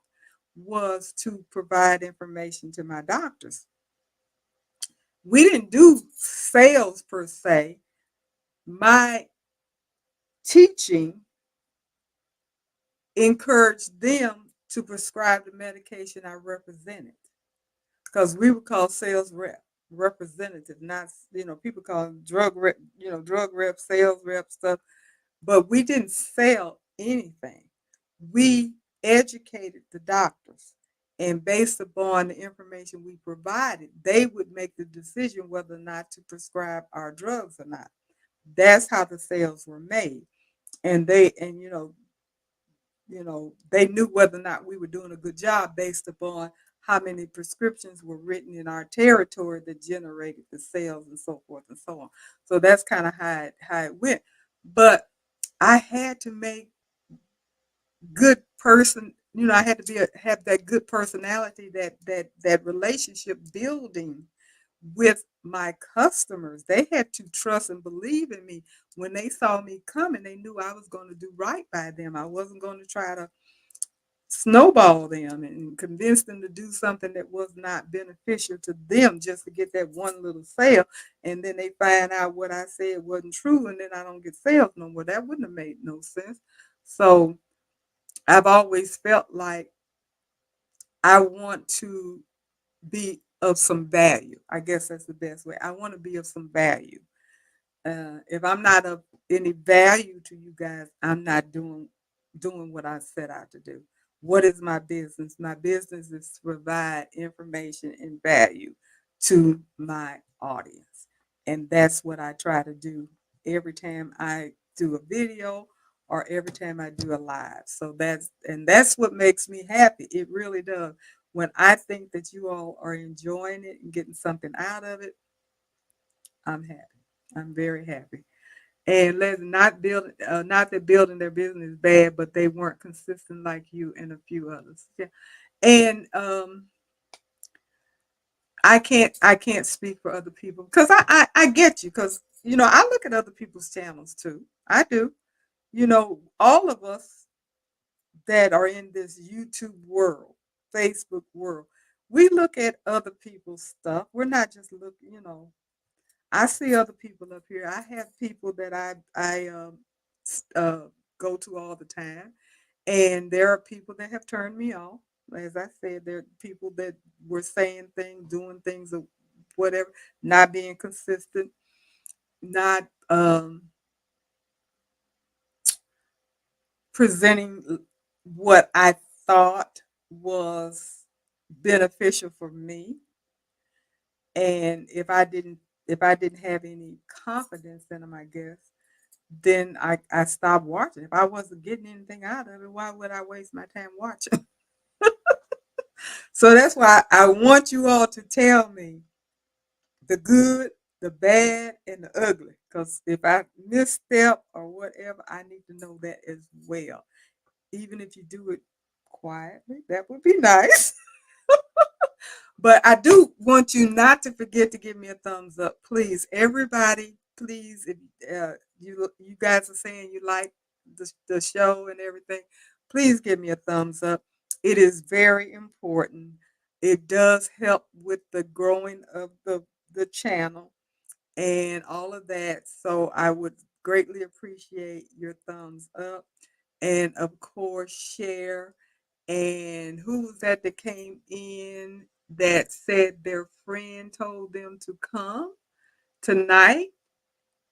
was to provide information to my doctors. We didn't do sales per se. My teaching encouraged them to prescribe the medication I represented because we would call sales representative, not people call them drug rep, sales rep stuff, but we didn't sell anything. We educated the doctors, and based upon the information we provided, they would make the decision whether or not to prescribe our drugs or not. That's how the sales were made. And they knew whether or not we were doing a good job based upon how many prescriptions were written in our territory that generated the sales and so forth and so on. So that's kind of how it went. But I had to make good person, I had to have that good personality, that relationship building with my customers. They had to trust and believe in me. When they saw me coming, they knew I was going to do right by them. I wasn't going to try to snowball them and convince them to do something that was not beneficial to them just to get that one little sale. And then they find out what I said wasn't true, and then I don't get sales no more. That wouldn't have made no sense. So I've always felt like I want to be of some value. I guess that's the best way. I want to be of some value. If I'm not of any value to you guys, I'm not doing what I set out to do. What is my business? My business is to provide information and value to my audience. And that's what I try to do every time I do a video or every time I do a live. So that's what makes me happy. It really does. When I think that you all are enjoying it and getting something out of it, I'm happy. I'm very happy. And let's not that building their business is bad, but they weren't consistent like you and a few others. Yeah. And I can't speak for other people because I get you, because I look at other people's channels too. I do. All of us that are in this YouTube world, Facebook world, we look at other people's stuff. We're not just looking. I see other people up here. I have people that I go to all the time, and there are people that have turned me off. As I said, there are people that were saying things, doing things, or whatever, not being consistent, not presenting what I thought was beneficial for me. And if I didn't have any confidence in them, I guess, then I stopped watching. If I wasn't getting anything out of it, why would I waste my time watching? So that's why I want you all to tell me the good, the bad, and the ugly. Because if I misstep or whatever, I need to know that as well. Even if you do it quietly, that would be nice. But I do want you not to forget to give me a thumbs up, please. Everybody please, if you guys are saying you like the show and everything, please give me a thumbs up. It is very important. It does help with the growing of the channel and all of that. So I would greatly appreciate your thumbs up, and of course share. And who was that came in that said their friend told them to come tonight?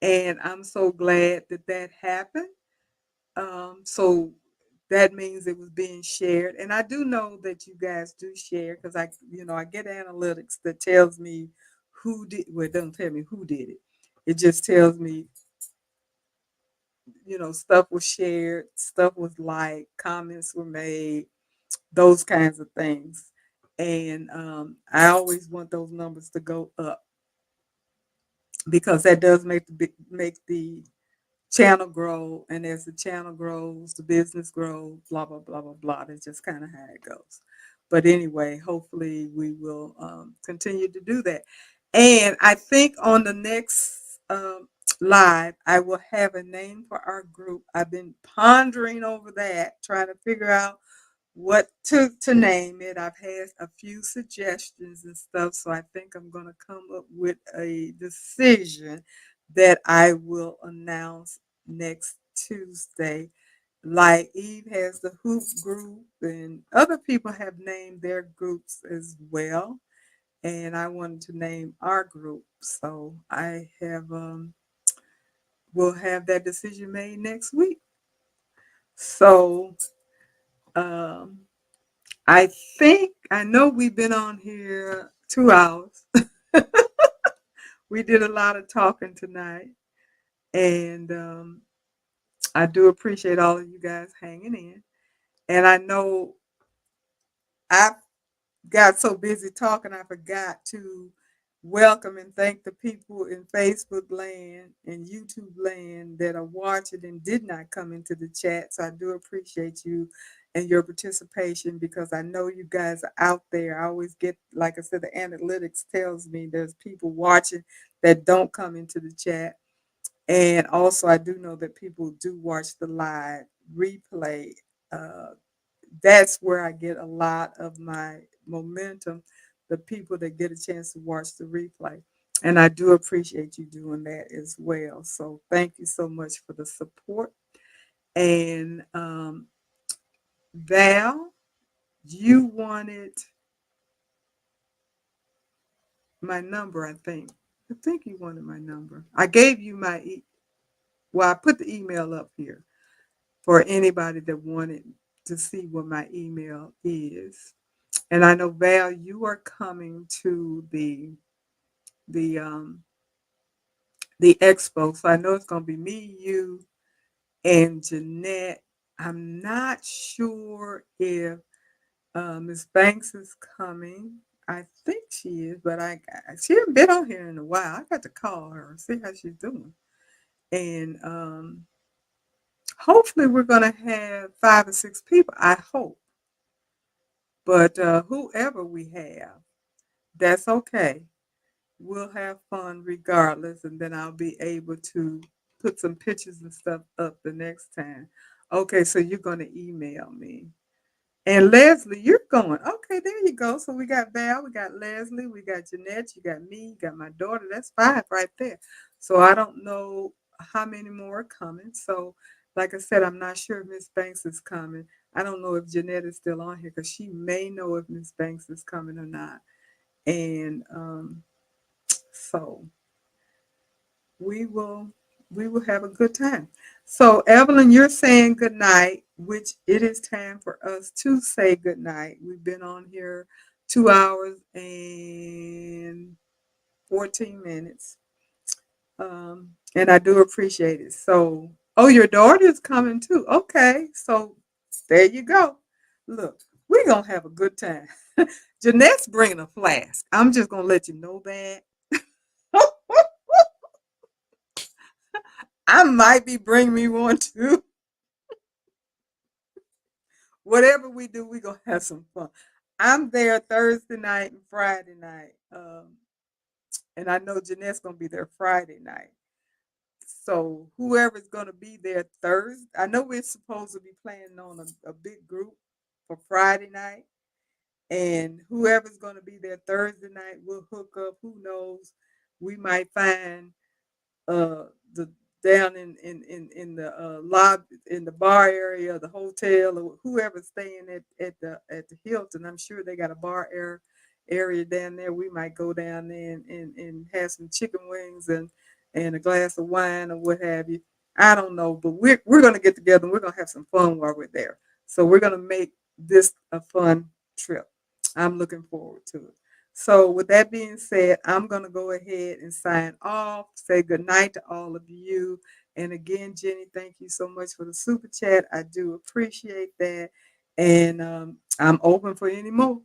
And I'm so glad that that happened. So that means it was being shared, and I do know that you guys do share because I get analytics that tells me who did. Well, it doesn't tell me who did it. It just tells me stuff was shared, stuff was liked, comments were made, those kinds of things. And I always want those numbers to go up because that does make the channel grow, and as the channel grows, the business grows, blah blah blah blah blah. That's just kind of how it goes. But anyway, hopefully we will continue to do that. And I think on the next live, I will have a name for our group. I've been pondering over that, trying to figure out what to name it. I've had a few suggestions and stuff, so I think I'm going to come up with a decision that I will announce next Tuesday. Like Eve has the hoop group, and other people have named their groups as well. And I wanted to name our group, so I have will have that decision made next week. So um, I think I know we've been on here 2 hours. We did a lot of talking tonight, and I do appreciate all of you guys hanging in. And I know I got so busy talking, I forgot to welcome and thank the people in Facebook land and YouTube land that are watching and did not come into the chat. So I do appreciate you and your participation because I know you guys are out there. I always get, like I said, the analytics tells me there's people watching that don't come into the chat. And also, I do know that people do watch the live replay. Uh, that's where I get a lot of my momentum, the people that get a chance to watch the replay. And I do appreciate you doing that as well. So thank you so much for the support. And Val, you wanted my number, I think. I think you wanted my number. I gave you well, I put the email up here for anybody that wanted to see what my email is. And I know Val, you are coming to the um the expo. So I know it's gonna be me, you, and Jeanette. I'm not sure if Miss Banks is coming. I think she is, but she hasn't been on here in a while. I got to call her and see how she's doing. And hopefully we're gonna have 5 or 6 people. I hope. But whoever we have, that's okay. We'll have fun regardless, and then I'll be able to put some pictures and stuff up the next time. Okay, so you're going to email me. And Leslie, you're going. Okay, there you go. So we got Val, we got Leslie, we got Jeanette, you got me, you got my daughter. That's 5 right there. So I don't know how many more are coming. So, like I said, I'm not sure if Miss Banks is coming. I don't know if Jeanette is still on here because she may know if Miss Banks is coming or not. And so we will we will have a good time. So Evelyn, you're saying good night, which it is time for us to say good night. We've been on here 2 hours and 14 minutes. And I do appreciate it. So, oh, your daughter is coming too. Okay. So there you go. Look, we're going to have a good time. Jeanette's bringing a flask. I'm just going to let you know that. I might be bringing me one too. Whatever we do, we're going to have some fun. I'm there Thursday night and Friday night. And I know Jeanette's going to be there Friday night. So whoever's going to be there Thursday, I know we're supposed to be planning on a big group for Friday night, and whoever's going to be there Thursday night will hook up. Who knows? We might find the down in the lobby in the bar area of the hotel, or whoever's staying at the Hilton. I'm sure they got a area down there. We might go down there and have some chicken wings and a glass of wine or what have you. I don't know, but we're gonna get together and we're gonna have some fun while we're there. So we're gonna make this a fun trip. I'm looking forward to it. So, with that being said, I'm going to go ahead and sign off, say good night to all of you. And again, Jenny, thank you so much for the super chat. I do appreciate that. And I'm open for any more.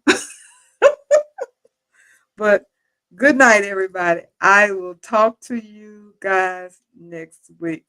But good night, everybody. I will talk to you guys next week.